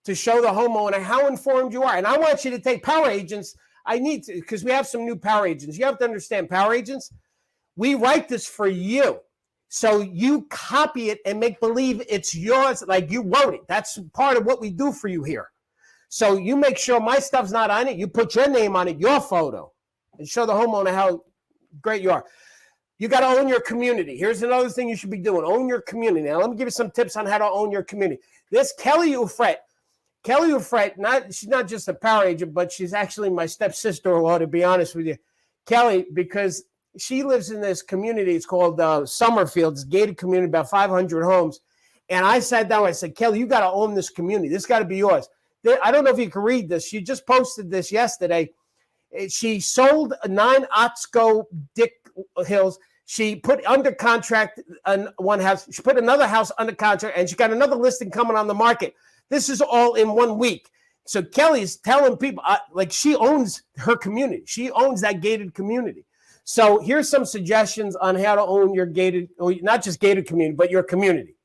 to show the homeowner how informed you are. And I want you to take power agents. Because we have some new power agents. You have to understand, power agents, we write this for you. So you copy it and make believe it's yours, like you wrote it. That's part of what we do for you here. So you make sure my stuff's not on it. You put your name on it, your photo, and show the homeowner how great you are. You got to own your community. Here's another thing you should be doing. Own your community. Now, let me give you some tips on how to own your community. This Kelly Ufret, she's not just a power agent, but she's actually my stepsister-in-law, to be honest with you. Kelly, because she lives in this community. It's called Summerfield. It's a gated community, about 500 homes. And I sat down, I said, Kelly, you got to own this community. This got to be yours. I don't know if you can read this. She just posted this yesterday. She sold 9 Otsko Dick Hills. She put under contract one house. She put another house under contract, and she got another listing coming on the market. This is all in 1 week. So Kelly's telling people, like she owns her community. She owns that gated community. So here's some suggestions on how to own your gated, or not just gated community, but your community.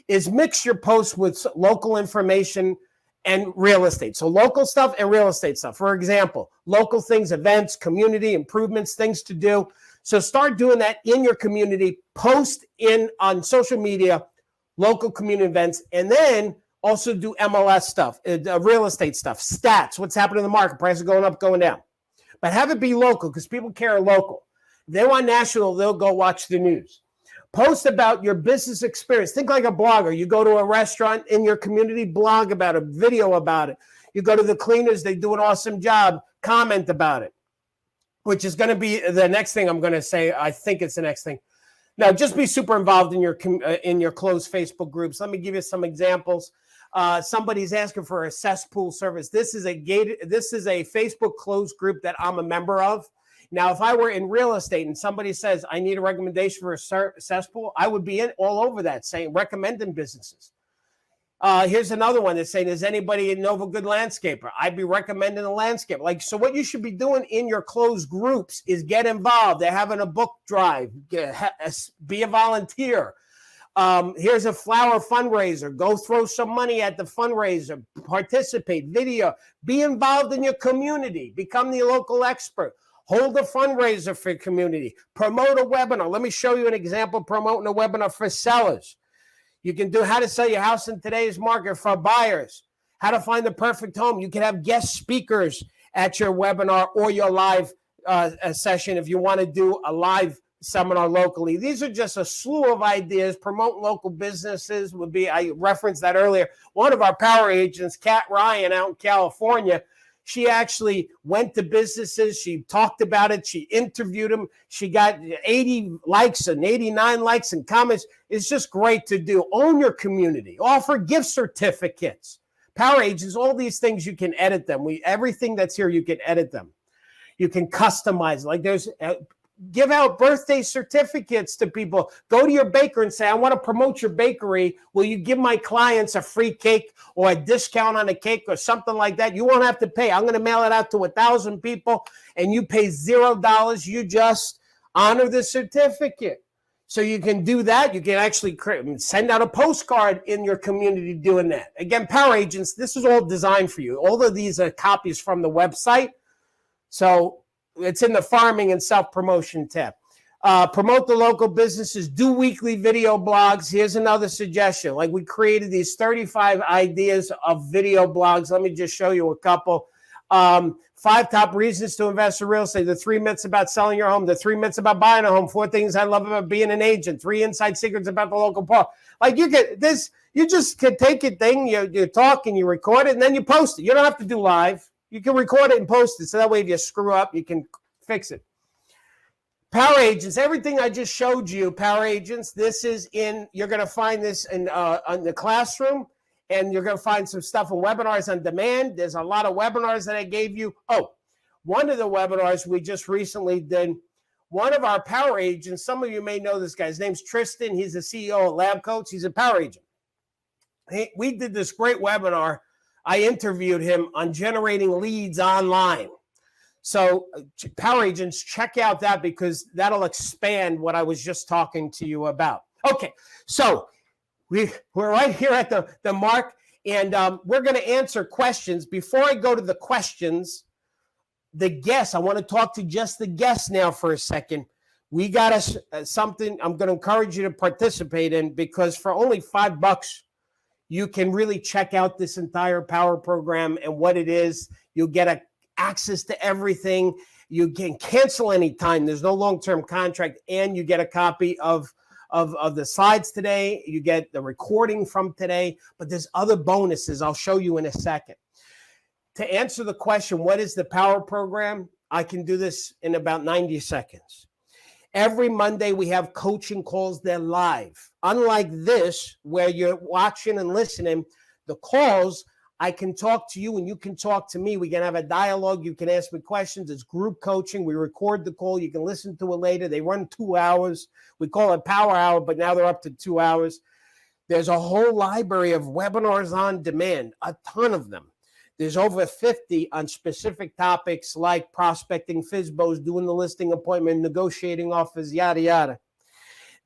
Is mix your posts with local information and real estate. So local stuff and real estate stuff. For example, local things, events, community improvements, things to do. So start doing that in your community. Post on social media, local community events, and then also do MLS stuff, real estate stuff, stats, what's happening in the market, prices going up, going down. But have it be local because people care local. If they want national, they'll go watch the news. Post about your business experience. Think like a blogger. You go to a restaurant in your community, blog about it, video about it. You go to the cleaners, they do an awesome job, comment about it, which is going to be the next thing I'm going to say. I think it's the next thing. Now, just be super involved in your closed Facebook groups. Let me give you some examples. Somebody's asking for a cesspool service. This is a Facebook closed group that I'm a member of. Now, if I were in real estate and somebody says, I need a recommendation for a cesspool, I would be all over that saying, recommending businesses. Here's another one that's saying, is anybody know of a good landscaper? I'd be recommending a landscaper. So what you should be doing in your closed groups is get involved. They're having a book drive, be a volunteer. Here's a flower fundraiser. Go throw some money at the fundraiser. Participate, video, be involved in your community. Become the local expert. Hold a fundraiser for your community. Promote a webinar. Let me show you an example promoting a webinar for sellers. You can do how to sell your house in today's market for buyers. How to find the perfect home. You can have guest speakers at your webinar or your live session if you want to do a live seminar locally. These are just a slew of ideas. Promote local businesses would be, I referenced that earlier. One of our power agents, Kat Ryan out in California, she actually went to businesses. She talked about it. She interviewed them. She got 80 likes and 89 likes and comments. It's just great to do. Own your community. Offer gift certificates. Power agents, all these things, you can edit them. Everything that's here, you can edit them. You can customize. Like there's give out birthday certificates to people. Go to your baker and say, I want to promote your bakery. Will you give my clients a free cake or a discount on a cake or something like that? You won't have to pay. I'm going to mail it out to 1,000 people and you pay $0. You just honor the certificate. So you can do that. You can actually send out a postcard in your community doing that. Again, power agents, this is all designed for you. All of these are copies from the website. So it's in the farming and self-promotion tab. Promote the local businesses. Do weekly video blogs. Here's another suggestion. Like we created these 35 ideas of video blogs. Let me just show you a couple. 5 top reasons to invest in real estate. The 3 myths about selling your home. The 3 myths about buying a home. 4 things I love about being an agent. 3 inside secrets about the local park. Like you get this, you just can take a thing, you talk and you record it and then you post it. You don't have to do live. You can record it and post it. So that way if you screw up, you can fix it. Power agents, everything I just showed you, power agents, this is you're going to find this in the classroom, and you're going to find some stuff in webinars on demand. There's a lot of webinars that I gave you. Oh, one of the webinars we just recently did, one of our power agents, some of you may know this guy. His name's Tristan. He's the CEO of Lab Coats. He's a power agent. We did this great webinar. I interviewed him on generating leads online. So power agents, check out that because that'll expand what I was just talking to you about. Okay, so we're right here at the mark, and we're going to answer questions. Before I go to the questions, the guests, I want to talk to just the guests now for a second. We got something I'm going to encourage you to participate in because for only $5, you can really check out this entire power program and what it is. You'll get access to everything. You can cancel anytime. There's no long-term contract, and you get a copy of the slides today. You get the recording from today, but there's other bonuses I'll show you in a second. To answer the question, what is the power program? I can do this in about 90 seconds. Every Monday, we have coaching calls. They're live. Unlike this, where you're watching and listening, the calls, I can talk to you and you can talk to me. We can have a dialogue. You can ask me questions. It's group coaching. We record the call. You can listen to it later. They run 2 hours. We call it Power Hour, but now they're up to 2 hours. There's a whole library of webinars on demand, a ton of them. There's over 50 on specific topics like prospecting, FSBOs, doing the listing appointment, negotiating offers, yada, yada.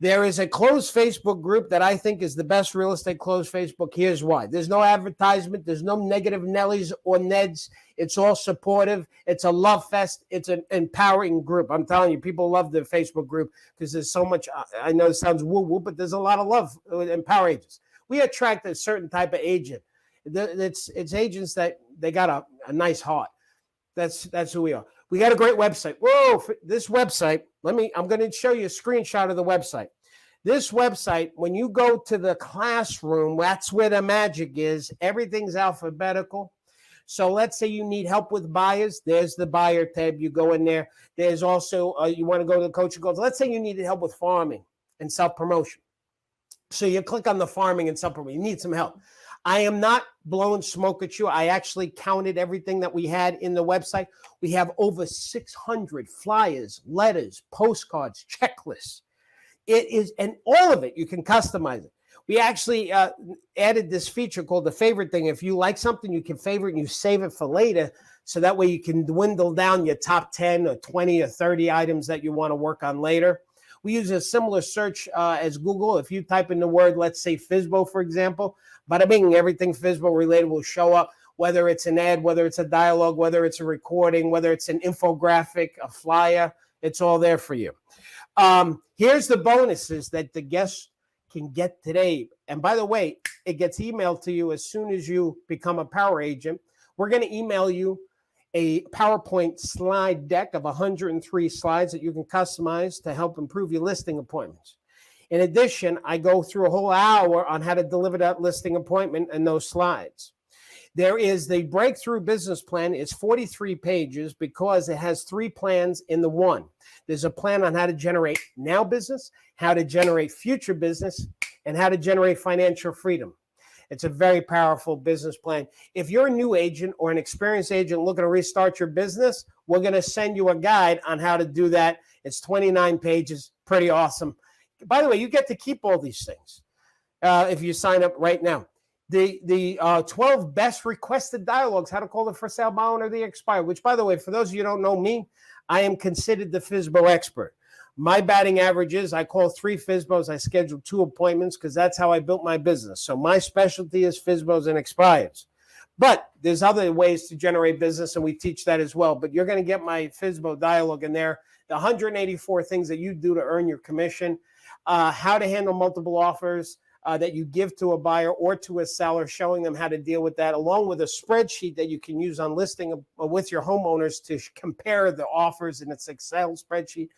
There is a closed Facebook group that I think is the best real estate closed Facebook. Here's why. There's no advertisement. There's no negative Nellies or Neds. It's all supportive. It's a love fest. It's an empowering group. I'm telling you, people love the Facebook group because there's so much. I know it sounds woo-woo, but there's a lot of love in power agents. We attract a certain type of agent. It's agents that they got a nice heart. That's who we are. We got a great website. Whoa, this website, I'm going to show you a screenshot of the website. This website, when you go to the classroom, that's where the magic is. Everything's alphabetical. So let's say you need help with buyers. There's the buyer tab. You go in there. There's also, you want to go to the coaching calls. Let's say you needed help with farming and self-promotion. So you click on the farming and self-promotion. You need some help. I am not blowing smoke at you. I actually counted everything that we had in the website. We have over 600 flyers, letters, postcards, checklists. It is, and all of it, you can customize it. We actually added this feature called the favorite thing. If you like something, you can favorite and you save it for later. So that way you can dwindle down your top 10 or 20 or 30 items that you want to work on later. We use a similar search as Google. If you type in the word, let's say FSBO, for example, bada bing, everything FSBO related will show up, whether it's an ad, whether it's a dialogue, whether it's a recording, whether it's an infographic, a flyer, it's all there for you. Here's the bonuses that the guests can get today. And by the way, it gets emailed to you as soon as you become a power agent. We're going to email you a PowerPoint slide deck of 103 slides that you can customize to help improve your listing appointments. In addition, I go through a whole hour on how to deliver that listing appointment and those slides. There is the breakthrough business plan. It's 43 pages because it has 3 plans in the one. There's a plan on how to generate now business, how to generate future business, and how to generate financial freedom. It's a very powerful business plan. If you're a new agent or an experienced agent looking to restart your business, we're going to send you a guide on how to do that. It's 29 pages, pretty awesome. By the way, you get to keep all these things if you sign up right now. The 12 best requested dialogues, how to call the for sale, buy, or the expired, which, by the way, for those of you who don't know me, I am considered the FSBO expert. My batting average is I call 3 FSBOs. I schedule 2 appointments because that's how I built my business. So my specialty is FSBOs and expireds. But there's other ways to generate business, and we teach that as well. But you're going to get my FSBO dialogue in there, the 184 things that you do to earn your commission, how to handle multiple offers that you give to a buyer or to a seller, showing them how to deal with that, along with a spreadsheet that you can use on listing with your homeowners to compare the offers in its Excel spreadsheet.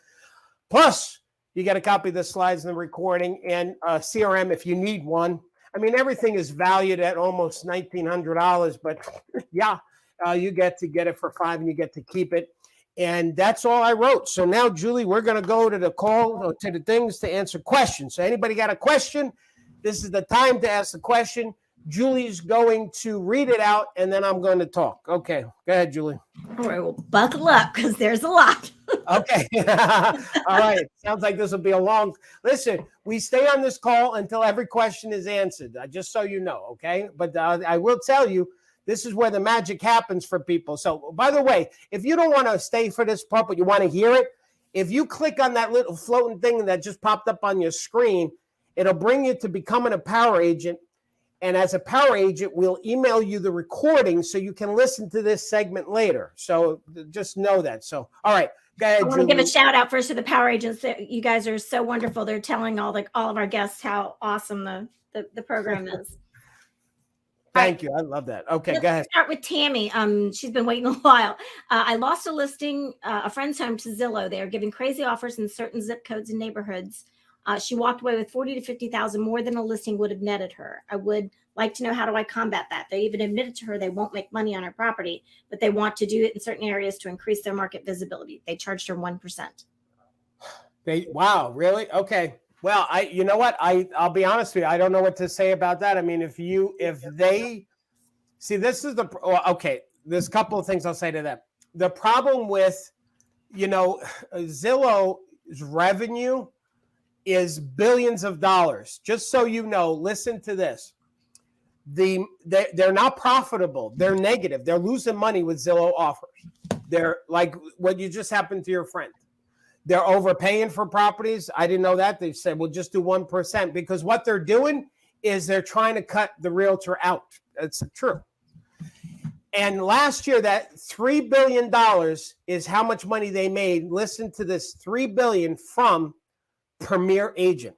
Plus, you get a copy of the slides and the recording and CRM if you need one. I mean, everything is valued at almost $1,900, but yeah, you get to get it for $5 and you get to keep it. And that's all I wrote. So now, Julie, we're going to go to the call, to the things to answer questions. So anybody got a question? This is the time to ask the question. Julie's going to read it out, and then I'm going to talk. Okay, go ahead, Julie. All right, well, buckle up because there's a lot. Okay. All right. Sounds like this will be a long. Listen, we stay on this call until every question is answered, just so you know, okay? But I will tell you, this is where the magic happens for people. So, by the way, if you don't want to stay for this part, but you want to hear it, if you click on that little floating thing that just popped up on your screen, it'll bring you to becoming a power agent. And as a power agent, we'll email you the recording so you can listen to this segment later. So just know that. So, all right. Go ahead, I want to give a shout out first to the power agents. You guys are so wonderful. They're telling all of our guests how awesome the program is. Thank you. I love that. Okay, go ahead. Let's start with Tammy. She's been waiting a while. I lost a listing, a friend's home, to Zillow. They are giving crazy offers in certain zip codes and neighborhoods. She walked away with $40,000 to $50,000 more than a listing would have netted her. I would like to know, how do I combat that? They even admitted to her they won't make money on her property, but they want to do it in certain areas to increase their market visibility. They charged her 1%. Wow, really? Okay. Well, you know what? I'll be honest with you. I don't know what to say about that. I mean, if they see, this is okay. There's a couple of things I'll say to that. The problem with, Zillow's revenue is billions of dollars. Just so you know, listen to this. They're not profitable. They're negative. They're losing money with Zillow offers. They're like what you just happened to your friend. They're overpaying for properties. I didn't know that. They said, we'll just do 1%, because what they're doing is they're trying to cut the realtor out. That's true. And last year, that $3 billion is how much money they made. Listen to this, $3 billion from Premier Agent.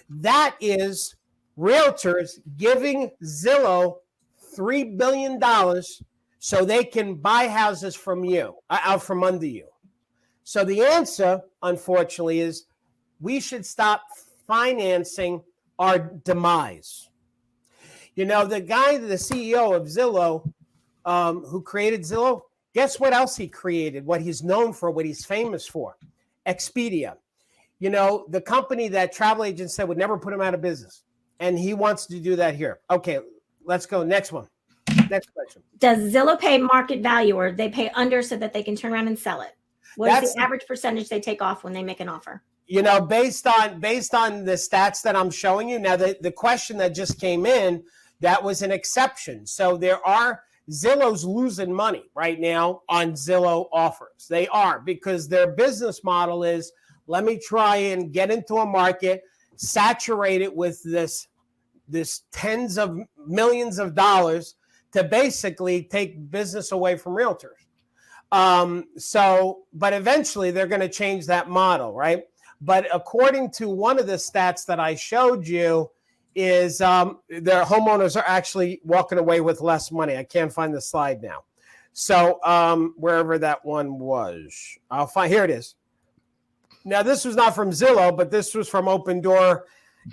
That is realtors giving Zillow $3 billion so they can buy houses from you, out from under you. So the answer, unfortunately, is we should stop financing our demise. The guy, the CEO of Zillow, who created Zillow, guess what else he created? What he's known for, what he's famous for? Expedia. The company that travel agents said would never put him out of business. And he wants to do that here. Okay, let's go. Next one. Next question. Does Zillow pay market value, or they pay under so that they can turn around and sell it? What is the average percentage they take off when they make an offer? Based on the stats that I'm showing you. Now, the question that just came in, that was an exception. So Zillow's losing money right now on Zillow offers. They are, because their business model is, Let me try and get into a market, saturate it with this tens of millions of dollars to basically take business away from realtors. But eventually they're going to change that model, right? But according to one of the stats that I showed you is their homeowners are actually walking away with less money. I can't find the slide now. So wherever that one was, I'll find, here it is. Now, this was not from Zillow, but this was from Open Door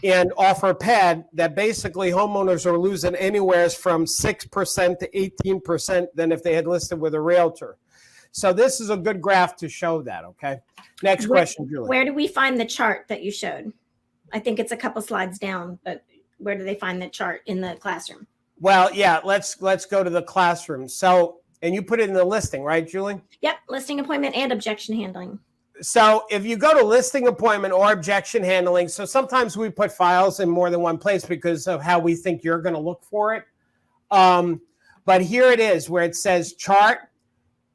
and OfferPad, that basically homeowners are losing anywhere from 6% to 18% than if they had listed with a realtor. So this is a good graph to show that, okay? Next question, Julie. Where do we find the chart that you showed? I think it's a couple slides down, but where do they find the chart in the classroom? Well, yeah, let's go to the classroom. So, and you put it in the listing, right, Julie? Yep, listing appointment and objection handling. So if you go to listing appointment or objection handling, so sometimes we put files in more than one place because of how we think you're going to look for it. But here it is where it says chart.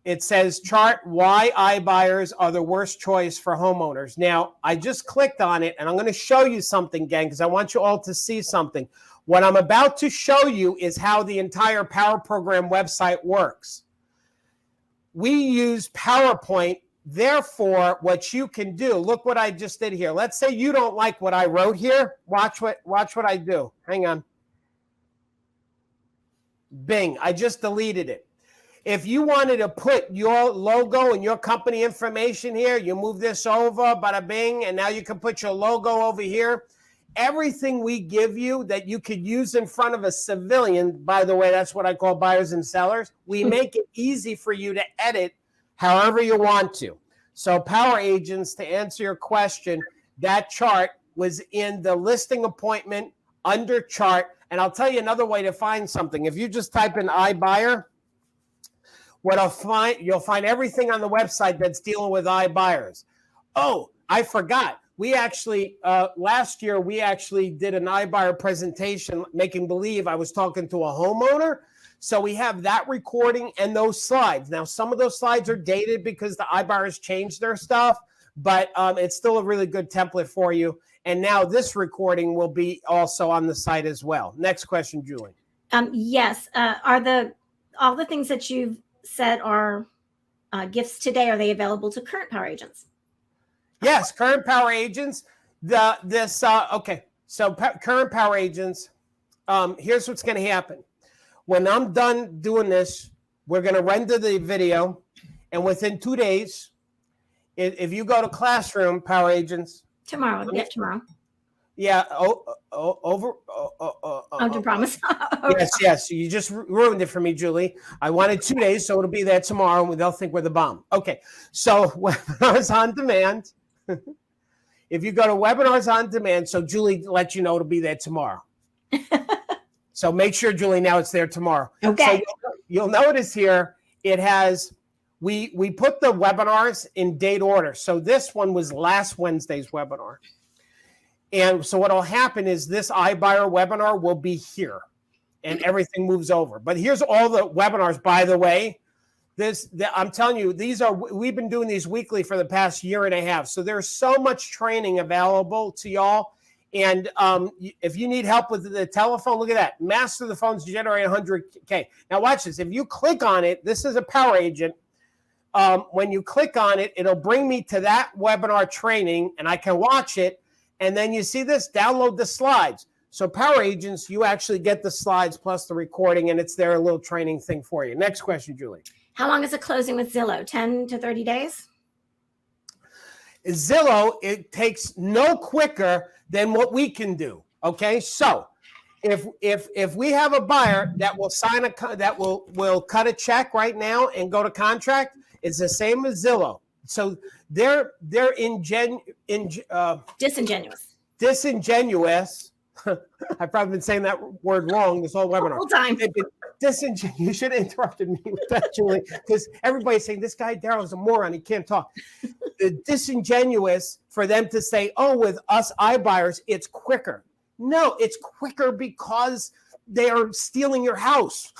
It says chart why iBuyers are the worst choice for homeowners. Now, I just clicked on it and I'm going to show you something, gang, because I want you all to see something. What I'm about to show you is how the entire Power Program website works. We use PowerPoint. Therefore, what you can do, look what I just did here. Let's say you don't like what I wrote here. Watch what I do. Hang on. Bing, I just deleted it. If you wanted to put your logo and your company information here, you move this over, bada bing, and now you can put your logo over here. Everything we give you that you could use in front of a civilian, by the way, that's what I call buyers and sellers. We make it easy for you to edit however you want to. So Power Agents, to answer your question, that chart was in the listing appointment under chart. And I'll tell you another way to find something. If you just type in iBuyer, you'll find everything on the website that's dealing with iBuyers. Oh, I forgot. We actually, last year, we actually did an iBuyer presentation, making believe I was talking to a homeowner. So we have that recording and those slides. Now, some of those slides are dated because the iBuyers changed their stuff, but it's still a really good template for you. And now this recording will be also on the site as well. Next question, Julie. Yes. Are all the things that you've said are gifts today, are they available to current Power Agents? Yes, current Power Agents. Okay, so current Power Agents, here's what's going to happen. When I'm done doing this, we're going to render the video, and within 2 days, if you go to Classroom, Power Agents. Tomorrow, tomorrow. Yeah, to promise. Yes, you just ruined it for me, Julie. I wanted 2 days, so it'll be there tomorrow, and they'll think we're the bomb. Okay, so Webinars on Demand. If you go to Webinars on Demand, so Julie let you know it'll be there tomorrow. So make sure, Julie, now it's there tomorrow. Okay. So you'll notice here, it has, we put the webinars in date order. So this one was last Wednesday's webinar. And so what will happen is this iBuyer webinar will be here and everything moves over. But here's all the webinars, by the way. I'm telling you, we've been doing these weekly for the past year and a half. So there's so much training available to y'all. And if you need help with the telephone, look at that. Master the phones, generate 100K. Now watch this. If you click on it, this is a Power Agent. When you click on it, it'll bring me to that webinar training and I can watch it. And then you see this, download the slides. So Power Agents, you actually get the slides plus the recording and it's their little training thing for you. Next question, Julie. How long is a closing with Zillow? 10 to 30 days? Zillow, it takes no quicker than what we can do. Okay, so if we have a buyer that will sign will cut a check right now and go to contract, it's the same as Zillow. So they're disingenuous. I've probably been saying that word wrong this whole webinar. Whole time. You should have interrupted me with that, Julie, because everybody's saying this guy Darryl is a moron. He can't talk. Disingenuous for them to say, "Oh, with us iBuyers, it's quicker." No, it's quicker because they are stealing your house.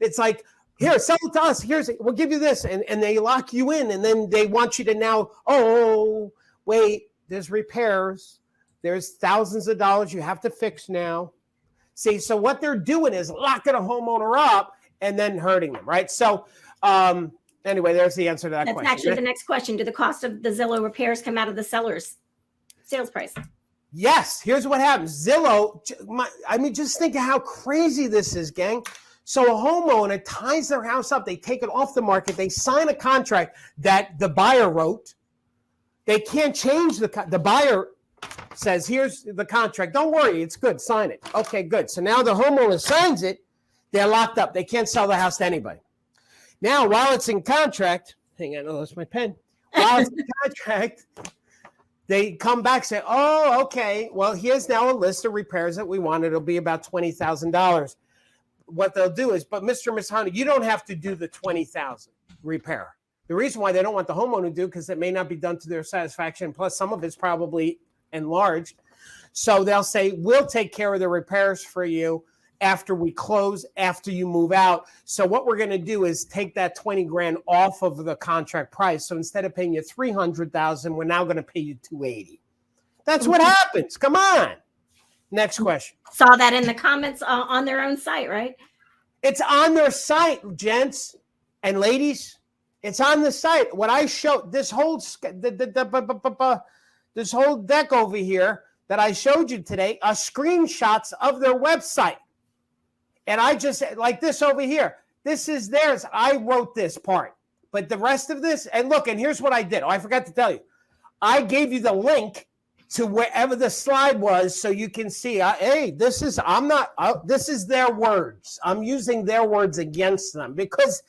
It's like, here, sell it to us. We'll give you this, and they lock you in, and then they want you to now. Oh, wait, there's repairs. There's thousands of dollars you have to fix now. See, so what they're doing is locking a homeowner up and then hurting them, right? So anyway, there's the answer to that question. That's actually the next question. Do the cost of the Zillow repairs come out of the seller's sales price? Yes. Here's what happens. Zillow, just think of how crazy this is, gang. So a homeowner ties their house up. They take it off the market. They sign a contract that the buyer wrote. They can't change the buyer says, here's the contract. Don't worry. It's good. Sign it. Okay, good. So now the homeowner signs it. They're locked up. They can't sell the house to anybody. Now, while it's in contract, hang on, I lost my pen. While it's in contract, they come back and say, oh, okay, well, here's now a list of repairs that we want. It'll be about $20,000. What they'll do is, but Mr. and Ms. Honey, you don't have to do the $20,000 repair. The reason why they don't want the homeowner to do, because it may not be done to their satisfaction. Plus, some of it's probably enlarged. So they'll say, we'll take care of the repairs for you after we close, after you move out. So what we're going to do is take that 20 grand off of the contract price. So instead of paying you 300,000, we're now going to pay you 280. That's what happens. Come on. Next question. Saw that in the comments on their own site, right? It's on their site, gents and ladies. It's on the site. What I showed, this whole this whole deck over here that I showed you today are screenshots of their website. And I just, like this over here, this is theirs. I wrote this part. But the rest of this, and look, and here's what I did. Oh, I forgot to tell you. I gave you the link to wherever the slide was so you can see, hey, this is their words. I'm using their words against them because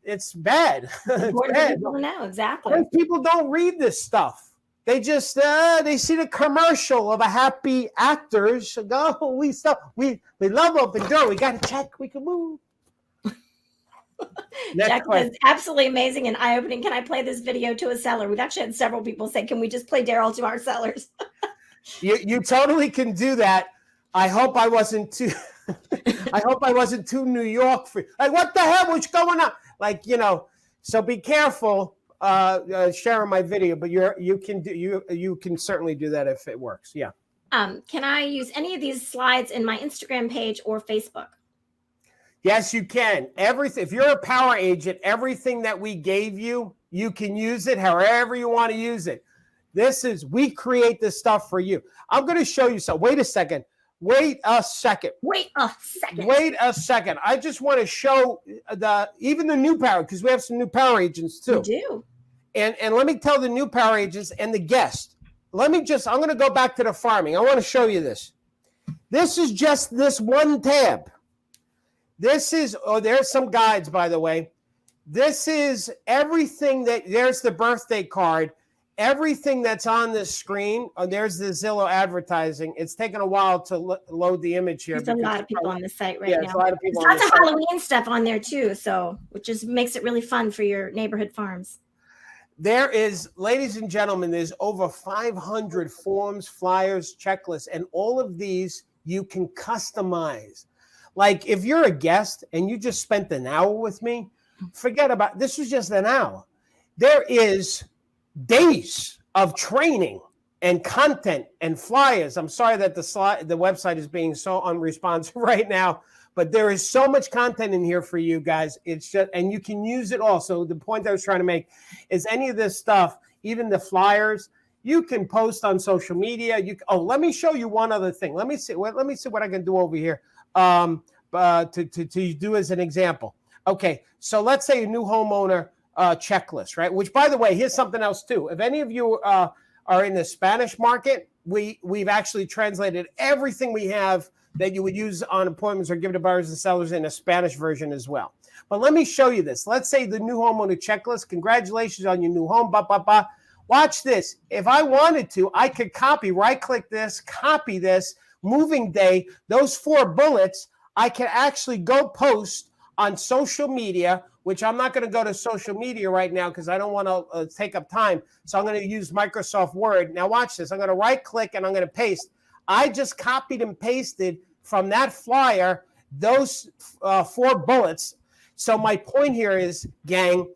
it's bad. It's bad. People know, exactly. Most people don't read this stuff. They just they see the commercial of a happy actors. Go, we love open door. We got to check. We can move. Jack was absolutely amazing and eye-opening. Can I play this video to a seller? We've actually had several people say, "Can we just play Darryl to our sellers?" You totally can do that. I hope I wasn't too. I hope I wasn't too New York for. Like, what the hell? What's going on? Like, So be careful. Sharing my video, but you can certainly do that if it works. Yeah. Can I use any of these slides in my Instagram page or Facebook? Yes, you can. Everything. If you're a power agent, everything that we gave you, you can use it however you want to use it. We create this stuff for you. I'm going to show you some. Wait a second. Wait a second. I just want to show even the new power, because we have some new power agents too. We do. And let me tell the new power agents and the guest. I'm going to go back to the farming. I want to show you this. This is just this one tab. There's some guides, by the way. This is everything there's the birthday card, everything that's on this screen. There's the Zillow advertising. It's taken a while to load the image here. There's a lot of people on the site now. There's a lot of people. There's lots of Halloween stuff on there too, which just makes it really fun for your neighborhood farms. There is, ladies and gentlemen, there's over 500 forms, flyers, checklists, and all of these you can customize. Like if you're a guest and you just spent an hour with me, forget about this. Was just an hour. There is days of training and content and flyers. I'm sorry that the website is being so unresponsive right now, but there is so much content in here for you guys. It's just, and you can use it all. So the point I was trying to make is any of this stuff, even the flyers, you can post on social media. Let me show you one other thing. Let me see what I can do over here. To do as an example. Okay, so let's say a new homeowner checklist, right? Which, by the way, here's something else too. If any of you are in the Spanish market, we've actually translated everything we have that you would use on appointments or give to buyers and sellers in a Spanish version as well. But let me show you this. Let's say the new homeowner checklist. Congratulations on your new home. Watch this. If I wanted to, I could right-click this, copy this, moving day, those 4 bullets, I can actually go post on social media, which I'm not going to go to social media right now because I don't want to take up time. So I'm going to use Microsoft Word. Now watch this. I'm going to right-click and I'm going to paste. I just copied and pasted from that flyer those 4 bullets. So my point here is, gang,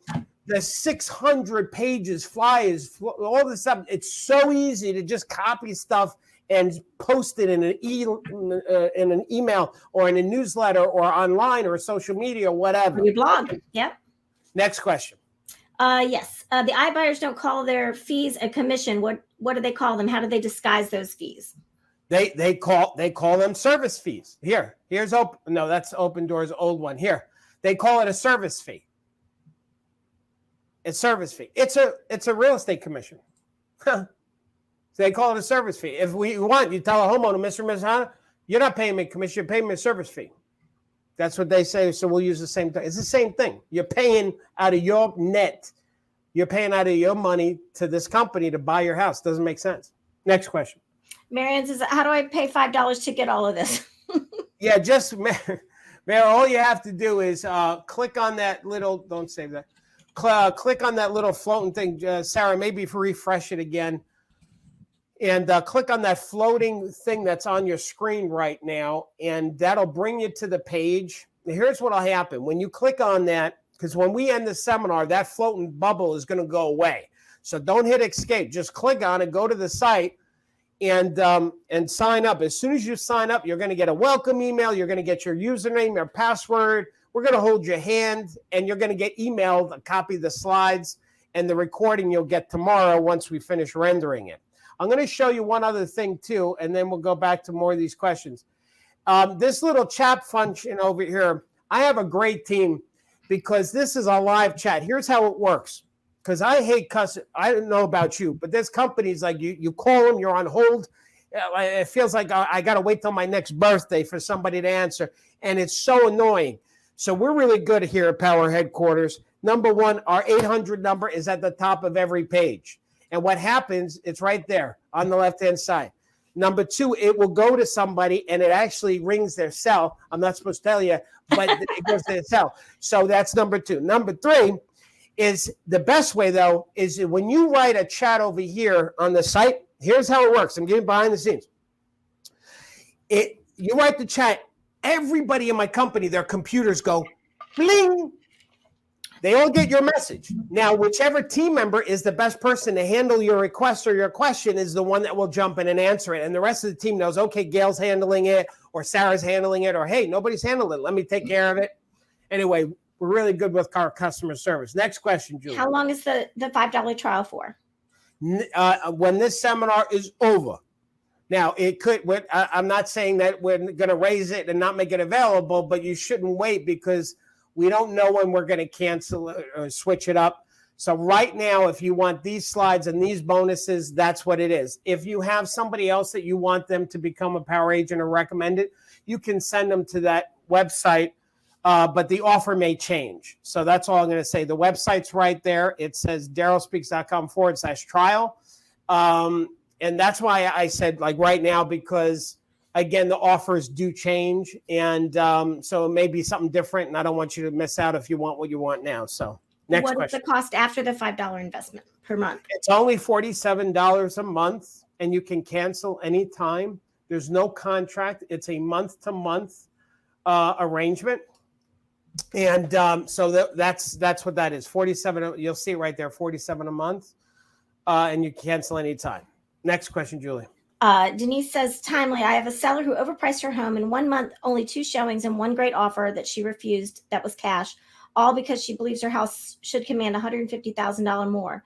the 600 pages, flyers, all this stuff. It's so easy to just copy stuff and post it in an email or in a newsletter or online or social media or whatever. Your blog. Yep. Next question. Yes. The iBuyers don't call their fees a commission. What do they call them? How do they disguise those fees? They call them service fees. Here's open. No, that's Open Door's old one. Here, they call it a service fee. It's service fee. It's a real estate commission. So they call it a service fee. If we want, you tell a homeowner, Mr. and Mrs. Hanna, you're not paying me a commission, you're paying me a service fee. That's what they say. So we'll use the same thing. It's the same thing. You're paying out of your net. You're paying out of your money to this company to buy your house. Doesn't make sense. Next question. Marianne says, how do I pay $5 to get all of this? Yeah, just, Mary, all you have to do is click on that little, don't save that. Click on that little floating thing. Sarah, maybe if you refresh it again. And click on that floating thing that's on your screen right now. And that'll bring you to the page. Here's what'll happen. When you click on that, because when we end the seminar, that floating bubble is going to go away. So don't hit escape. Just click on it, go to the site, and sign up. As soon as you sign up, you're going to get a welcome email. You're going to get your username, your password. We're going to hold your hand, and you're going to get emailed a copy of the slides and the recording you'll get tomorrow once we finish rendering it. I'm going to show you one other thing, too, and then we'll go back to more of these questions. This little chat function over here, I have a great team because this is a live chat. Here's how it works. Because I hate cussing. I don't know about you, but there's companies like you call them, you're on hold. It feels like I got to wait till my next birthday for somebody to answer. And it's so annoying. So we're really good here at Power Headquarters. Number one, our 800 number is at the top of every page. And what happens, it's right there on the left-hand side. Number two, it will go to somebody and it actually rings their cell. I'm not supposed to tell you, but it goes to their cell. So that's number two. Number three is the best way, though, is when you write a chat over here on the site, here's how it works. I'm getting behind the scenes. You write the chat, everybody in my company, their computers go bling. They all get your message. Now, whichever team member is the best person to handle your request or your question is the one that will jump in and answer it. And the rest of the team knows, okay, Gail's handling it, or Sarah's handling it, or hey, nobody's handling it. Let me take care of it. Anyway, we're really good with our customer service. Next question, Julie. How long is the $5 trial for? When this seminar is over. Now, it could, I'm not saying that we're going to raise it and not make it available, but you shouldn't wait because we don't know when we're going to cancel it or switch it up. So right now, if you want these slides and these bonuses, that's what it is. If you have somebody else that you want them to become a power agent or recommend it, you can send them to that website, but the offer may change. So that's all I'm going to say. The website's right there. It says darrylspeaks.com/trial. And that's why I said like right now, because again, the offers do change. And so it may be something different. And I don't want you to miss out if you want what you want now. So next question. What is the cost after the $5 investment per month? It's only $47 a month and you can cancel anytime. There's no contract. It's a month-to-month arrangement. And so that's what that is. 47. You'll see it right there. 47 a month. And you cancel anytime. Next question, Julie. Denise says, timely, I have a seller who overpriced her home in 1 month, only 2 showings and 1 great offer that she refused. That was cash, all because she believes her house should command $150,000 more.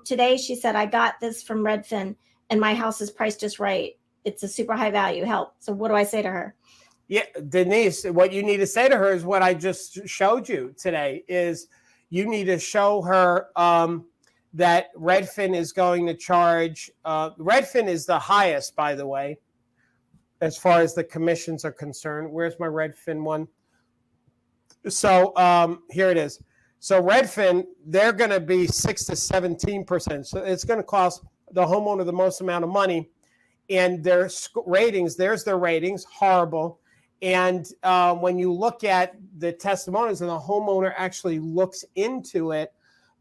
Today, she said, I got this from Redfin and my house is priced just right. It's a super high value. Help. So what do I say to her? Yeah, Denise, what you need to say to her is what I just showed you today is you need to show her that Redfin is going to charge. Redfin is the highest, by the way, as far as the commissions are concerned. Where's my Redfin one? So here it is. So Redfin, they're going to be 6 to 17%. So it's going to cost the homeowner the most amount of money. And their ratings, there's their ratings, horrible. And when you look at the testimonials and the homeowner actually looks into it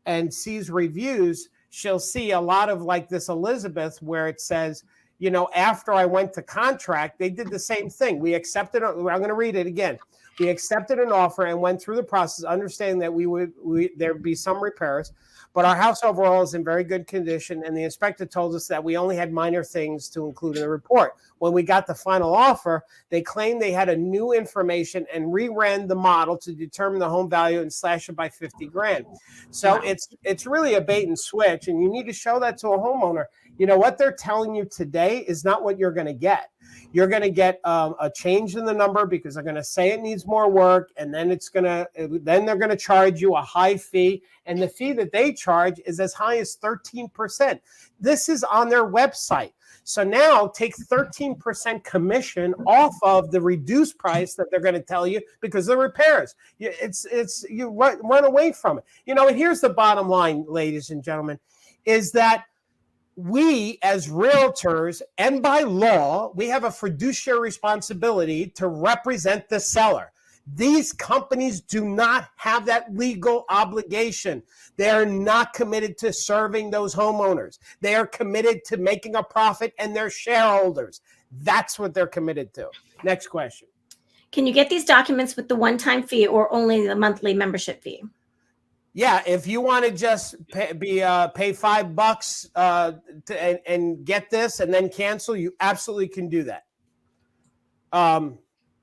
and sees reviews, she'll see a lot of like this Elizabeth where it says, you know, after I went to contract, they did the same thing. We accepted, I'm going to read it again. We accepted an offer and went through the process, understanding that there'd be some repairs, but our house overall is in very good condition. And the inspector told us that we only had minor things to include in the report. When we got the final offer, they claimed they had a new information and reran the model to determine the home value and slash it by 50 grand. So Wow. it's really a bait and switch, and you need to show that to a homeowner. You know, what they're telling you today is not what you're going to get. You're going to get a change in the number because they're going to say it needs more work, and then then they're going to charge you a high fee, and the fee that they charge is as high as 13%. This is on their website. So now take 13% commission off of the reduced price that they're going to tell you because of the repairs. You run away from it. You know, and here's the bottom line, ladies and gentlemen, is that we as realtors and by law, we have a fiduciary responsibility to represent the seller. These companies do not have that legal obligation. They are not committed to serving those homeowners. They are committed to making a profit and their shareholders. That's what they're committed to. Next question. Can you get these documents with the one-time fee or only the monthly membership fee? Yeah, if you want to just pay $5 and get this and then cancel, you absolutely can do that.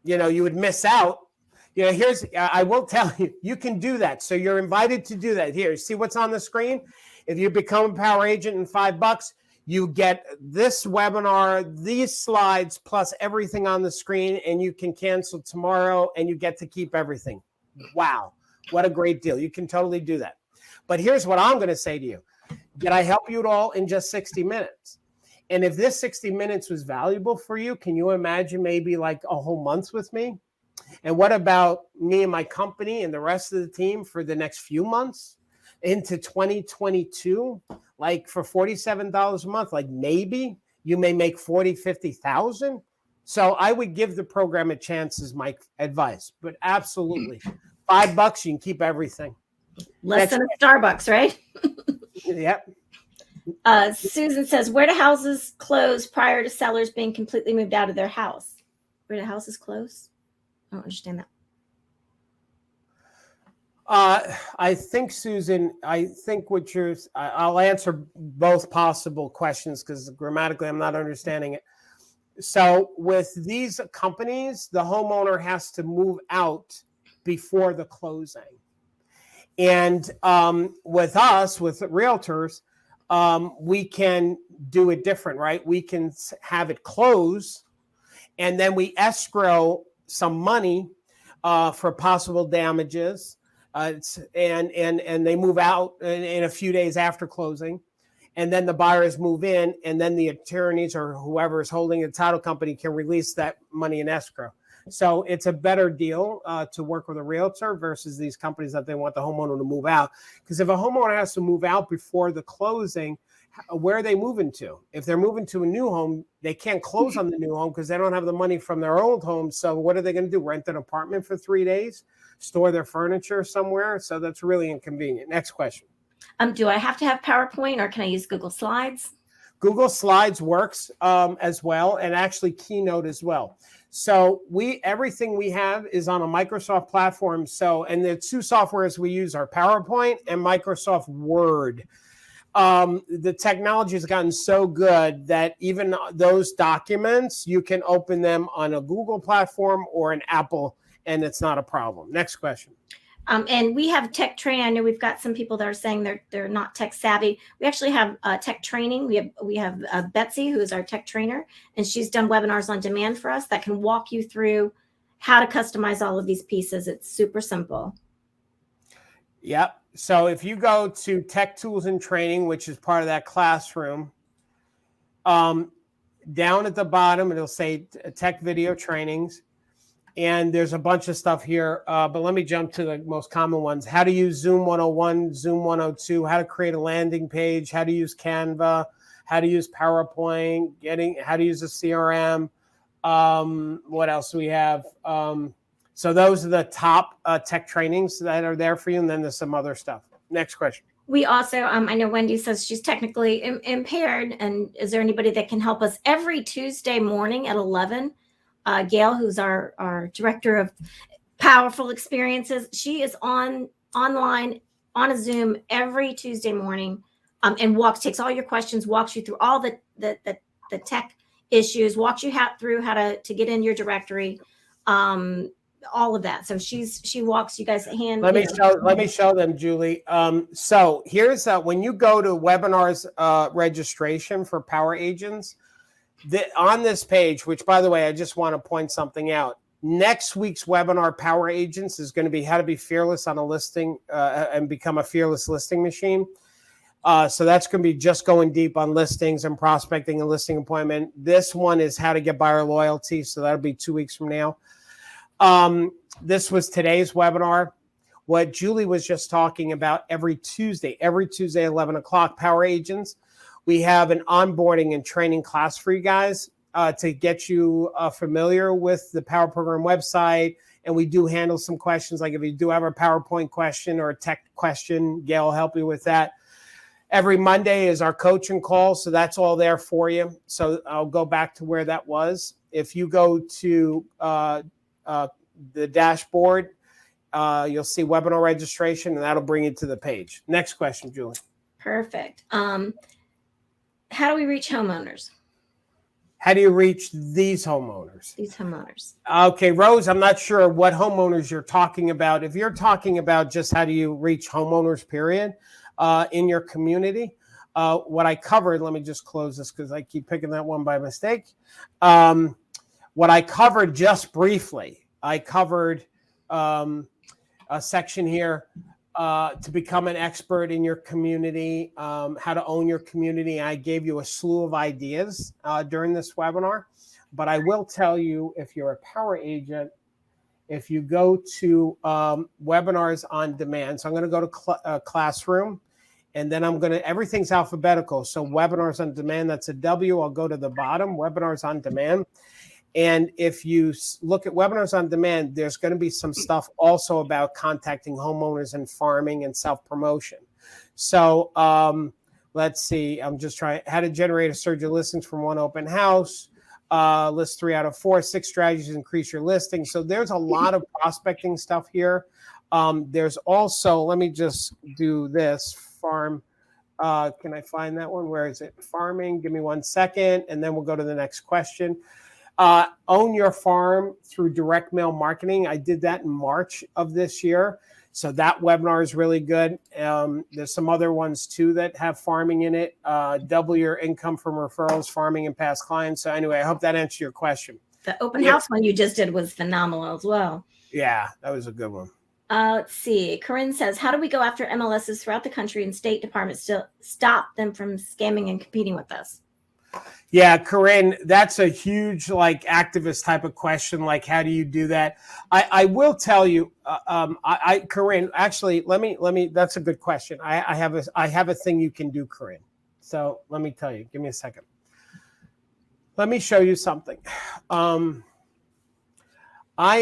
You would miss out. I will tell you, you can do that. So you're invited to do that. Here, see what's on the screen? If you become a power agent in $5, you get this webinar, these slides, plus everything on the screen, and you can cancel tomorrow and you get to keep everything. Wow. What a great deal. You can totally do that. But here's what I'm going to say to you. Did I help you at all in just 60 minutes? And if this 60 minutes was valuable for you, can you imagine maybe like a whole month with me? And what about me and my company and the rest of the team for the next few months into 2022? Like for $47 a month, like maybe you may make 40, 50,000. So I would give the program a chance is my advice, but absolutely. $5, you can keep everything. Less than a Starbucks, right? Yep. Susan says, where do houses close prior to sellers being completely moved out of their house? Where do houses close? I don't understand that. I think, Susan, I'll answer both possible questions because grammatically I'm not understanding it. So with these companies, the homeowner has to move out before the closing. And with us, with realtors, we can do it different, right? We can have it close and then we escrow some money for possible damages. And they move out in a few days after closing. And then the buyers move in, and then the attorneys or whoever is holding the title company can release that money in escrow. So it's a better deal to work with a realtor versus these companies that they want the homeowner to move out. Because if a homeowner has to move out before the closing, where are they moving to? If they're moving to a new home, they can't close on the new home because they don't have the money from their old home. So what are they going to do? Rent an apartment for 3 days? Store their furniture somewhere? So that's really inconvenient. Next question. Do I have to have PowerPoint or can I use Google Slides? Google Slides works as well, and actually Keynote as well. So everything we have is on a Microsoft platform. So, and the two softwares we use are PowerPoint and Microsoft Word. The technology has gotten so good that even those documents, you can open them on a Google platform or an Apple, and it's not a problem. Next question. And we have tech training. I know we've got some people that are saying they're not tech savvy. We actually have tech training. We have Betsy, who is our tech trainer, and she's done webinars on demand for us that can walk you through how to customize all of these pieces. It's super simple. Yep. So if you go to Tech Tools and Training, which is part of that classroom, down at the bottom, it'll say Tech Video Trainings. And there's a bunch of stuff here, but let me jump to the most common ones. How to use Zoom 101, Zoom 102, how to create a landing page, how to use Canva, how to use PowerPoint, how to use a CRM. What else do we have? So those are the top tech trainings that are there for you, and then there's some other stuff. Next question. We also, I know Wendy says she's technically impaired, and is there anybody that can help us every Tuesday morning at 11? Gail, who's our director of powerful experiences. She is online on a Zoom every Tuesday morning, and takes all your questions, walks you through all the tech issues, walks you through how to get in your directory, all of that. So she walks you guys hand. Let me show them, Julie. So here's when you go to webinars registration for power agents, on this page, which by the way, I just want to point something out. Next week's webinar, Power Agents, is going to be how to be fearless on a listing and become a fearless listing machine. So that's going to be just going deep on listings and prospecting and listing appointment. This one is how to get buyer loyalty. So that'll be 2 weeks from now. This was today's webinar. What Julie was just talking about every Tuesday, 11 o'clock, Power Agents. We have an onboarding and training class for you guys to get you familiar with the Power Program website. And we do handle some questions. Like if you do have a PowerPoint question or a tech question, Gail will help you with that. Every Monday is our coaching call. So that's all there for you. So I'll go back to where that was. If you go to the dashboard, you'll see webinar registration, and that'll bring you to the page. Next question, Julie. Perfect. How do we reach homeowners? How do you reach these homeowners? These homeowners. Okay, Rose, I'm not sure what homeowners you're talking about. If you're talking about just how do you reach homeowners, period, in your community, what I covered, let me just close this because I keep picking that one by mistake. What I covered just briefly, I covered a section here to become an expert in your community, how to own your community. I gave you a slew of ideas during this webinar, but I will tell you, if you're a power agent, if you go to webinars on demand, so I'm going to go to classroom, and then I'm going to, everything's alphabetical. So webinars on demand, that's a W. I'll go to the bottom, webinars on demand. And if you look at webinars on demand, there's going to be some stuff also about contacting homeowners and farming and self-promotion. So let's see. I'm just trying how to generate a surge of listings from one open house. List 3 out of 4, 6 strategies to increase your listing. So there's a lot of prospecting stuff here. There's also, let me just do this, farm. Can I find that one? Where is it? Farming. Give me 1 second, and then we'll go to the next question. Own your farm through direct mail marketing. I did that in March of this year. So that webinar is really good. There's some other ones too that have farming in it. Double your income from referrals, farming, and past clients. So anyway, I hope that answered your question. The open house one you just did was phenomenal as well. Yeah, that was a good one. Let's see. Corinne says, how do we go after MLSs throughout the country and state departments to stop them from scamming and competing with us? Yeah, Corinne, that's a huge activist type of question. Like, how do you do that? I will tell you, Corinne, actually, let me. That's a good question. I have a thing you can do, Corinne. So let me tell you. Give me a second. Let me show you something. I'm not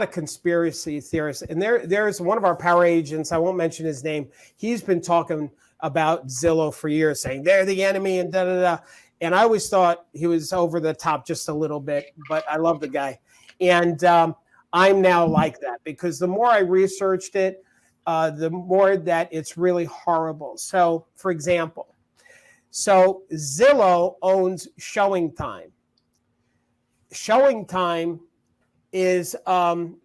a conspiracy theorist, and there's one of our power agents. I won't mention his name. He's been talking about Zillow for years, saying they're the enemy and da da da. And I always thought he was over the top just a little bit, but I love the guy. And I'm now like that because the more I researched it, the more that it's really horrible. So, for example, Zillow owns Showing Time. Showing Time is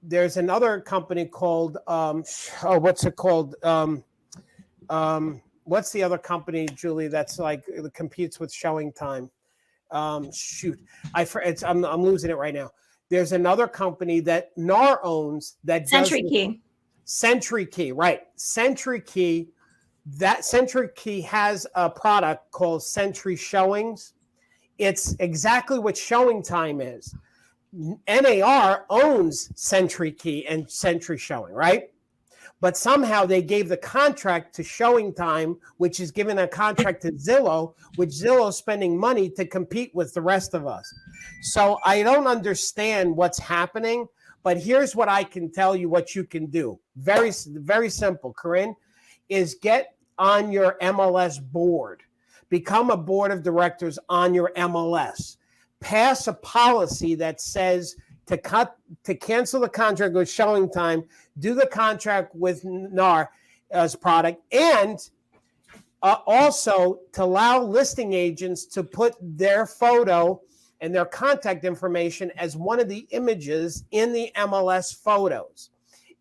there's another company called what's it called? What's the other company, Julie, that's that competes with Showing Time? I'm losing it right now. There's another company that NAR owns that Century Key. Century Key, right? Century Key. That Century Key has a product called Century Showings. It's exactly what Showing Time is. NAR owns Century Key and Century Showing, right? But somehow they gave the contract to Showing Time, which is giving a contract to Zillow, which Zillow is spending money to compete with the rest of us. So I don't understand what's happening, but here's what I can tell you what you can do. Very, very simple, Corinne, is get on your MLS board. Become a board of directors on your MLS. Pass a policy that says to cancel the contract with showing time, do the contract with NAR's product, and also to allow listing agents to put their photo and their contact information as one of the images in the MLS photos.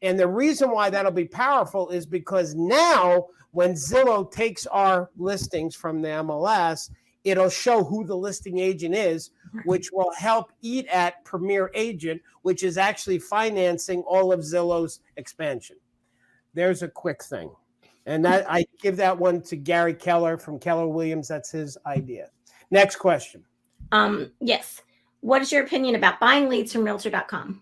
And the reason why that'll be powerful is because now when Zillow takes our listings from the MLS, it'll show who the listing agent is, which will help eat at Premier Agent, which is actually financing all of Zillow's expansion. There's a quick thing. And that I give that one to Gary Keller from Keller Williams. That's his idea. Next question. Yes. What is your opinion about buying leads from Realtor.com?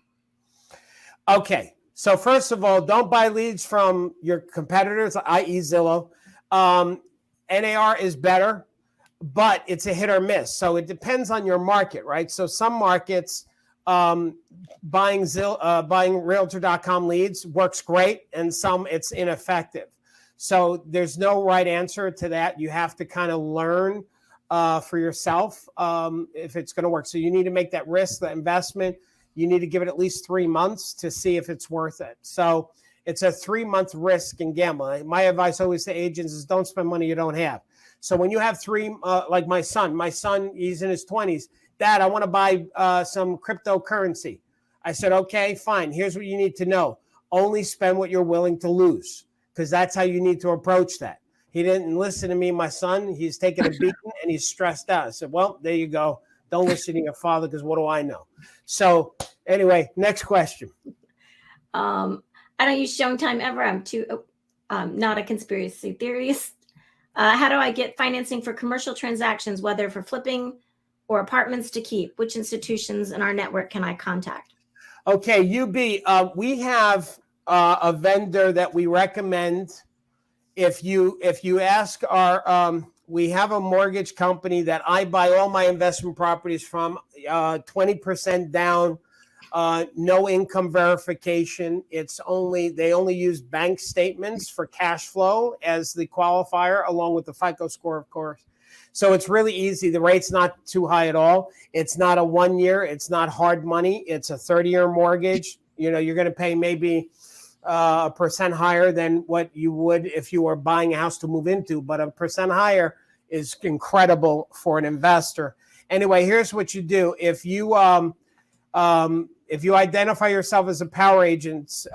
Okay. So first of all, don't buy leads from your competitors, i.e. Zillow. NAR is better, but it's a hit or miss. So it depends on your market, right? So some markets, buying Realtor.com leads works great, and some it's ineffective. So there's no right answer to that. You have to kind of learn for yourself if it's going to work. So you need to make that risk, the investment. You need to give it at least 3 months to see if it's worth it. So it's a 3-month risk and gamble. My advice always to agents is don't spend money you don't have. So when you have like my son, he's in his 20s. Dad, I want to buy some cryptocurrency. I said, okay, fine. Here's what you need to know. Only spend what you're willing to lose, because that's how you need to approach that. He didn't listen to me, my son. He's taking a beating and he's stressed out. I said, well, there you go. Don't listen to your father, because what do I know? So anyway, next question. I don't use showing time ever. I'm not a conspiracy theorist. How do I get financing for commercial transactions, whether for flipping or apartments to keep? Which institutions in our network can I contact? Okay, UB, we have a vendor that we recommend. If you ask our, we have a mortgage company that I buy all my investment properties from, 20% down, no income verification. They only use bank statements for cash flow as the qualifier, along with the FICO score, of course. So it's really easy. The rate's not too high at all. It's not a 1 year. It's not hard money. It's a 30-year mortgage. You know, you're going to pay maybe 1% higher than what you would if you were buying a house to move into, but 1% higher is incredible for an investor. Anyway, here's what you do. If you identify yourself as a power agent,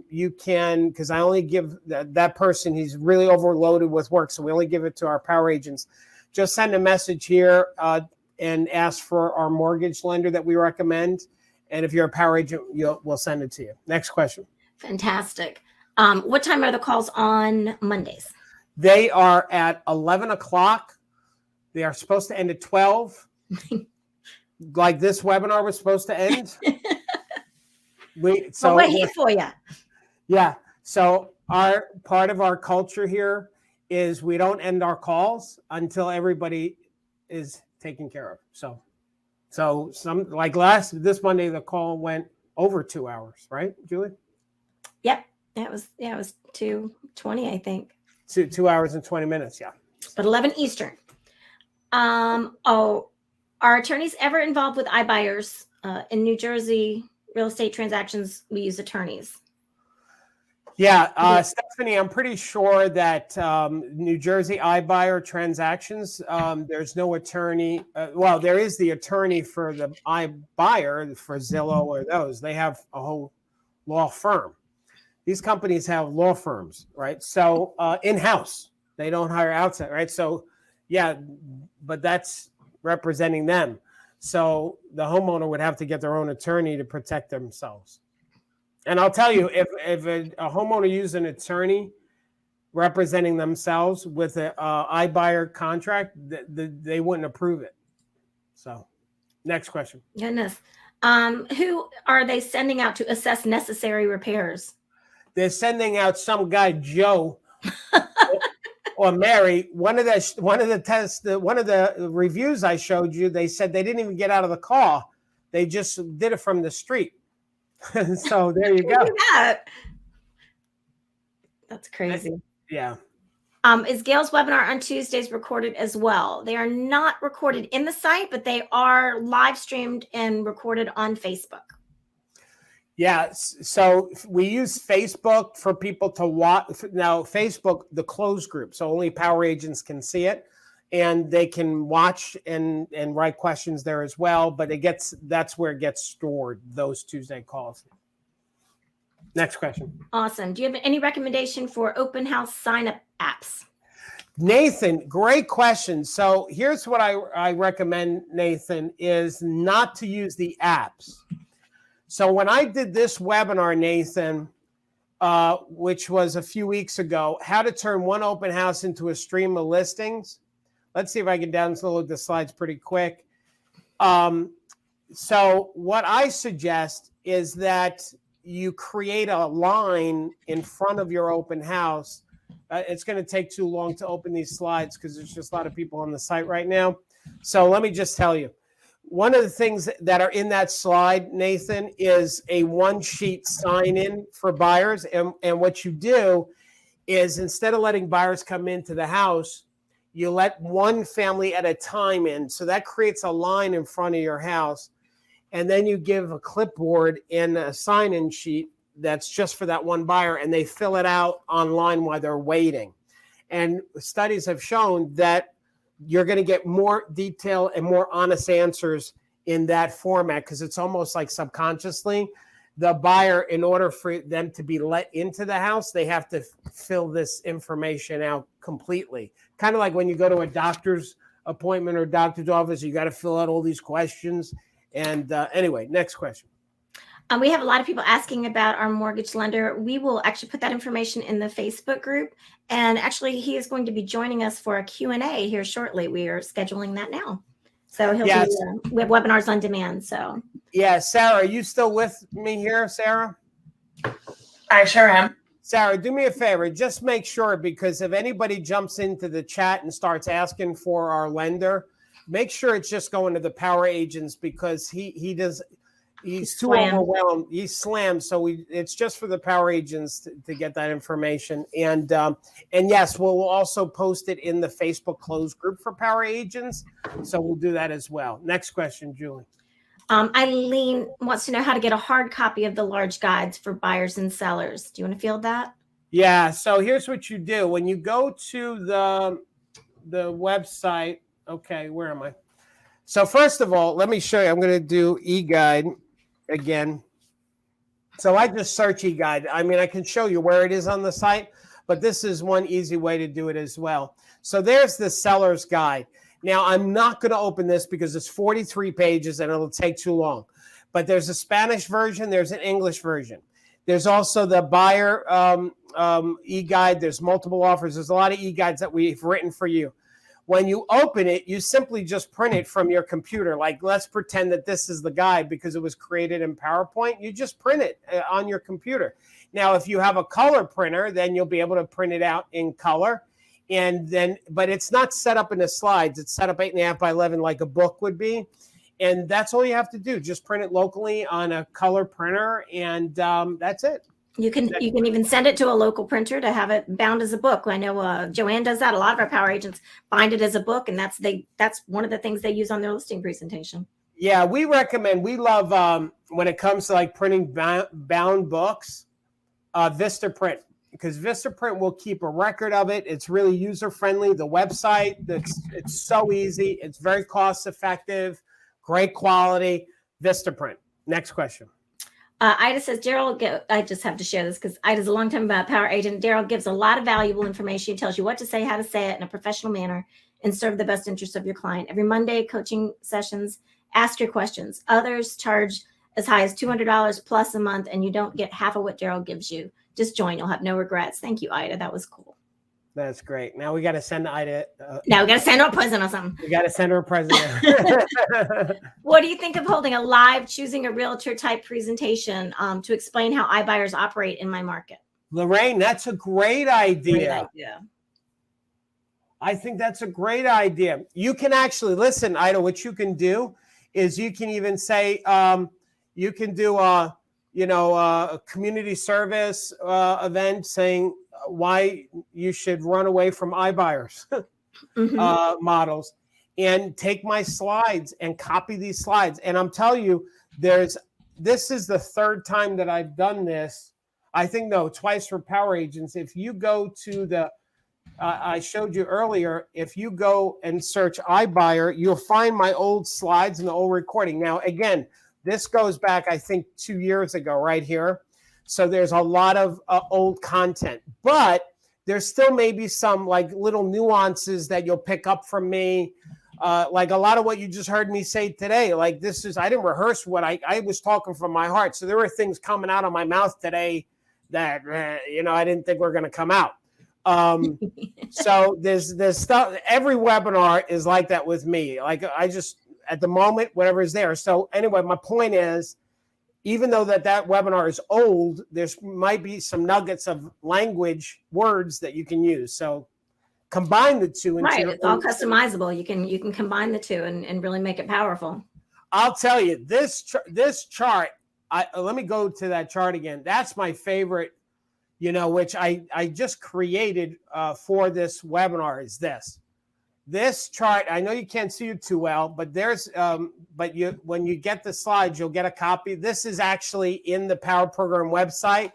you can, because I only give that person, he's really overloaded with work, so we only give it to our power agents. Just send a message here and ask for our mortgage lender that we recommend. And if you're a power agent, we'll send it to you. Next question. Fantastic. What time are the calls on Mondays? They are at 11 o'clock. They are supposed to end at 12. Like this webinar was supposed to end. We're here for you. Yeah. So part of our culture here is we don't end our calls until everybody is taken care of. So some, like this Monday, the call went over 2 hours, right, Julie? Yep. It was 2:20, I think. 2 hours and 20 minutes. Yeah. But 11 Eastern. Are attorneys ever involved with iBuyers? In New Jersey real estate transactions, we use attorneys. Yeah, Stephanie, I'm pretty sure that New Jersey iBuyer transactions, there's no attorney. Well, there is the attorney for the iBuyer for Zillow or those. They have a whole law firm. These companies have law firms, right? So in-house, they don't hire outside, right? So yeah, but that's representing them. So the homeowner would have to get their own attorney to protect themselves. And I'll tell you, if a homeowner used an attorney representing themselves with an iBuyer contract, they wouldn't approve it. So next question. Goodness. Who are they sending out to assess necessary repairs? They're sending out some guy, Joe or Mary. One of the reviews I showed you, they said they didn't even get out of the car. They just did it from the street. So there you go. That's crazy. Yeah. Is Gail's webinar on Tuesdays recorded as well? They are not recorded in the site, but they are live streamed and recorded on Facebook. Yeah, so we use Facebook for people to watch. Now, Facebook, the closed group, so only power agents can see it, and they can watch and write questions there as well. But that's where it gets stored, those Tuesday calls. Next question. Awesome. Do you have any recommendation for open house sign-up apps? Nathan, great question. So here's what I recommend, Nathan, is not to use the apps. So when I did this webinar, Nathan, which was a few weeks ago, how to turn one open house into a stream of listings. Let's see if I can download the slides pretty quick. So what I suggest is that you create a line in front of your open house. It's going to take too long to open these slides because there's just a lot of people on the site right now. So let me just tell you. One of the things that are in that slide, Nathan, is a one-sheet sign-in for buyers. And what you do is instead of letting buyers come into the house, you let one family at a time in. So that creates a line in front of your house. And then you give a clipboard and a sign-in sheet that's just for that one buyer, and they fill it out online while they're waiting. And studies have shown that you're going to get more detail and more honest answers in that format because it's almost like subconsciously the buyer, in order for them to be let into the house, they have to fill this information out completely. Kind of like when you go to a doctor's appointment or doctor's office, you got to fill out all these questions. And anyway, next question. We have a lot of people asking about our mortgage lender. We will actually put that information in the Facebook group. And actually, he is going to be joining us for a Q&A here shortly. We are scheduling that now. So we have webinars on demand. So yeah, Sarah, are you still with me here, Sarah? I sure am. Sarah, do me a favor. Just make sure, because if anybody jumps into the chat and starts asking for our lender, make sure it's just going to the power agents, because he's too overwhelmed. He's slammed. So it's just for the power agents to get that information. And yes, we'll also post it in the Facebook closed group for power agents. So we'll do that as well. Next question, Julie. Eileen wants to know how to get a hard copy of the large guides for buyers and sellers. Do you want to field that? Yeah. So here's what you do. When you go to the website, okay, where am I? So first of all, let me show you. I'm going to do e-guide again. So I just search e-guide. I mean, I can show you where it is on the site, but this is one easy way to do it as well. So there's the seller's guide. Now, I'm not going to open this because it's 43 pages and it'll take too long. But there's a Spanish version. There's an English version. There's also the buyer e-guide. There's multiple offers. There's a lot of e-guides that we've written for you. When you open it, you simply just print it from your computer. Like, let's pretend that this is the guide because it was created in PowerPoint. You just print it on your computer. Now, if you have a color printer, then you'll be able to print it out in color. But it's not set up in the slides. It's set up 8.5 by 11 like a book would be. And that's all you have to do. Just print it locally on a color printer, and that's it. You can even send it to a local printer to have it bound as a book. I know Joanne does that. A lot of our power agents bind it as a book, and that's one of the things they use on their listing presentation. Yeah, we love when it comes to like printing bound books, Vistaprint, because Vistaprint will keep a record of it. It's really user friendly. The website, it's so easy. It's very cost effective, great quality. Vistaprint. Next question. Ida says, Darryl, I just have to share this because Ida's a longtime power agent. Darryl gives a lot of valuable information. He tells you what to say, how to say it in a professional manner, and serve the best interest of your client. Every Monday, coaching sessions, ask your questions. Others charge as high as $200 plus a month, and you don't get half of what Darryl gives you. Just join. You'll have no regrets. Thank you, Ida. That was cool. That's great. Now we got to send Ida. Now we got to send her a present or something. We got to send her a present. What do you think of holding a live choosing a realtor type presentation to explain how iBuyers operate in my market? Lorraine, that's a great idea. Great idea. I think that's a great idea. You can actually listen, Ida. What you can do is you can even say you can do a community service event saying why you should run away from iBuyers models, and take my slides and copy these slides. And I'm telling you, there's this is the third time that I've done this. I think, no, twice for power agents. If you go to the, I showed you earlier, if you go and search iBuyer, you'll find my old slides and the old recording. Now, again, this goes back, I think, 2 years ago right here. So there's a lot of old content, but there's still maybe some like little nuances that you'll pick up from me. Like a lot of what you just heard me say today, like this is, I didn't rehearse what I was talking from my heart. So there were things coming out of my mouth today that, I didn't think were going to come out. So there's stuff, every webinar is like that with me. Like I just, at the moment, whatever is there. So anyway, my point is, even though that webinar is old, there's might be some nuggets of language words that you can use. So combine the two. Right. It's all customizable. You can combine the two and really make it powerful. I'll tell you, this chart, let me go to that chart again. That's my favorite, which I just created for this webinar is this. This chart, I know you can't see it too well, but there's, when you get the slides, you'll get a copy. This is actually in the Power Program website,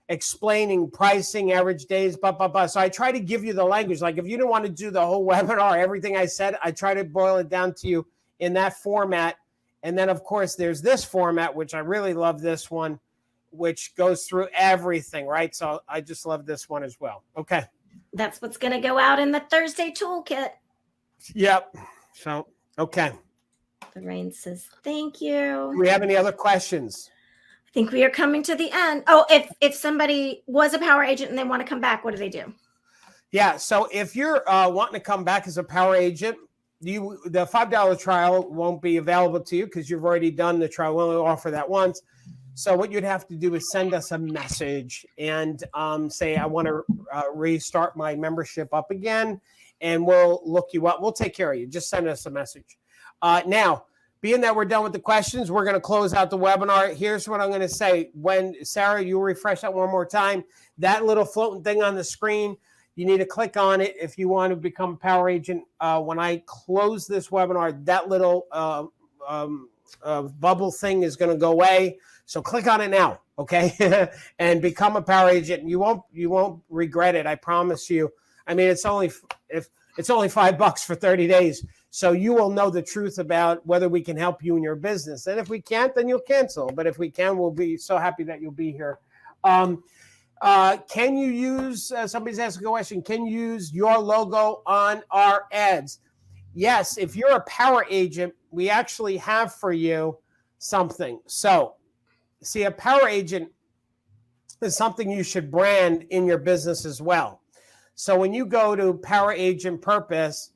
explaining pricing, average days, blah, blah, blah. So I try to give you the language. Like if you didn't want to do the whole webinar, everything I said, I try to boil it down to you in that format. And then, of course, there's this format, which I really love this one, which goes through everything, right? So I just love this one as well. Okay. That's what's going to go out in the Thursday toolkit. Yep. So, okay. Lorraine says, thank you. Do we have any other questions? I think we are coming to the end. Oh, if somebody was a power agent and they want to come back, what do they do? Yeah. So if you're wanting to come back as a power agent, the $5 trial won't be available to you because you've already done the trial. We only offer that once. So what you'd have to do is send us a message and say, I want to restart my membership up again, and we'll look you up. We'll take care of you. Just send us a message. Now, being that we're done with the questions, we're going to close out the webinar. Here's what I'm going to say. When, Sarah, you refresh that one more time, that little floating thing on the screen, you need to click on it if you want to become a power agent. When I close this webinar, that little bubble thing is going to go away. So click on it now, okay? And become a power agent. You won't regret it. I promise you. I mean, it's only $5 for 30 days. So you will know the truth about whether we can help you in your business. And if we can't, then you'll cancel. But if we can, we'll be so happy that you'll be here. Can you use, somebody's asking a question, can you use your logo on our ads? Yes, if you're a power agent, we actually have for you something. So, see, a power agent is something you should brand in your business as well. So when you go to Power Agent Purpose,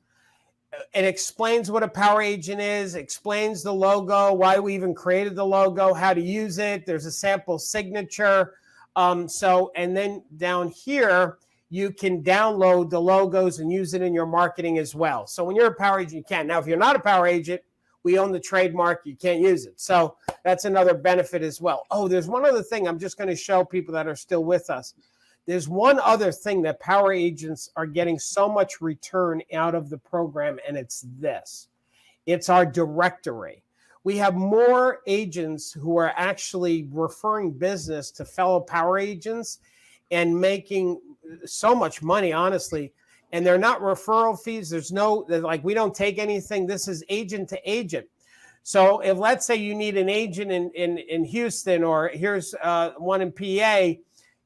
it explains what a power agent is, explains the logo, why we even created the logo, how to use it. There's a sample signature. And then down here, you can download the logos and use it in your marketing as well. So when you're a power agent, you can. Now, if you're not a power agent, we own the trademark. You can't use it. So that's another benefit as well. Oh, there's one other thing I'm just going to show people that are still with us. There's one other thing that power agents are getting so much return out of the program, and it's this. It's our directory. We have more agents who are actually referring business to fellow power agents and making so much money, honestly. And they're not referral fees. We don't take anything. This is agent to agent. So if, let's say, you need an agent in Houston, or here's one in PA,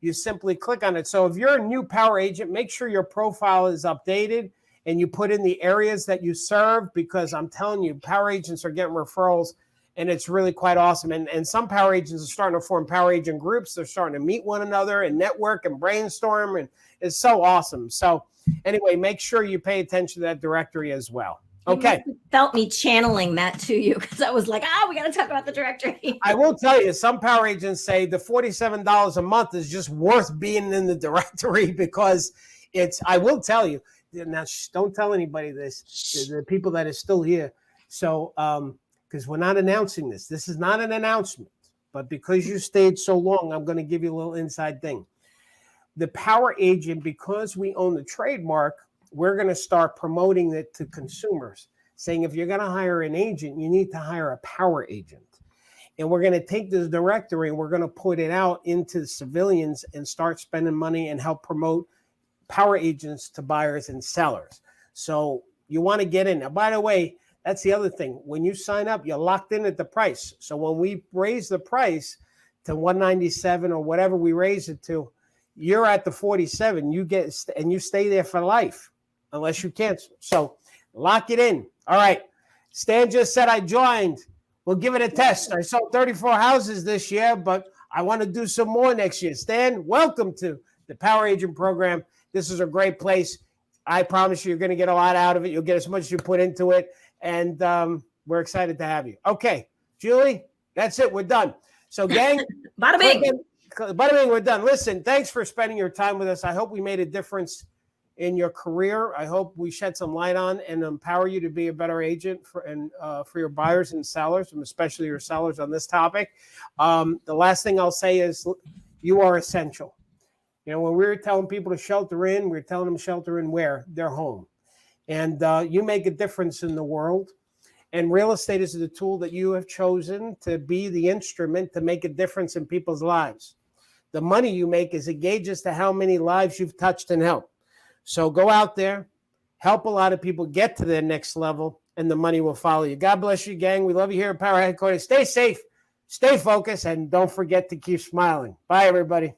you simply click on it. So if you're a new power agent, make sure your profile is updated and you put in the areas that you serve, because I'm telling you, power agents are getting referrals, and it's really quite awesome. And some power agents are starting to form power agent groups. They're starting to meet one another and network and brainstorm, and it's so awesome. So anyway, make sure you pay attention to that directory as well. Okay. You felt me channeling that to you, because I was like, we got to talk about the directory. I will tell you, some power agents say the $47 a month is just worth being in the directory, because I will tell you, now don't tell anybody this, the people that are still here. So, because we're not announcing this. This is not an announcement, but because you stayed so long, I'm going to give you a little inside thing. The power agent, because we own the trademark, we're going to start promoting it to consumers, saying if you're going to hire an agent, you need to hire a power agent. And we're going to take this directory and we're going to put it out into the civilians and start spending money and help promote power agents to buyers and sellers. So you want to get in. Now, by the way, that's the other thing. When you sign up, you're locked in at the price. So when we raise the price to 197 or whatever we raise it to, you're at the 47. You get and you stay there for life unless you cancel. So lock it in. All right. Stan just said I joined. We'll give it a test. I sold 34 houses this year, but I want to do some more next year. Stan, welcome to the Power Agent Program. This is a great place. I promise you're going to get a lot out of it. You'll get as much as you put into it. And we're excited to have you. Okay, Julie, that's it. We're done. So, gang, Bada bing. Bada bing, we're done. Listen, thanks for spending your time with us. I hope we made a difference in your career. I hope we shed some light on and empower you to be a better agent for your buyers and sellers, and especially your sellers on this topic. The last thing I'll say is you are essential. You know, when we were telling people to shelter in, we were telling them shelter in where? Their home. And you make a difference in the world. And real estate is the tool that you have chosen to be the instrument to make a difference in people's lives. The money you make is a gauge as to how many lives you've touched and helped. So go out there, help a lot of people get to their next level, and the money will follow you. God bless you, gang. We love you here at Power Headquarters. Stay safe, stay focused, and don't forget to keep smiling. Bye, everybody.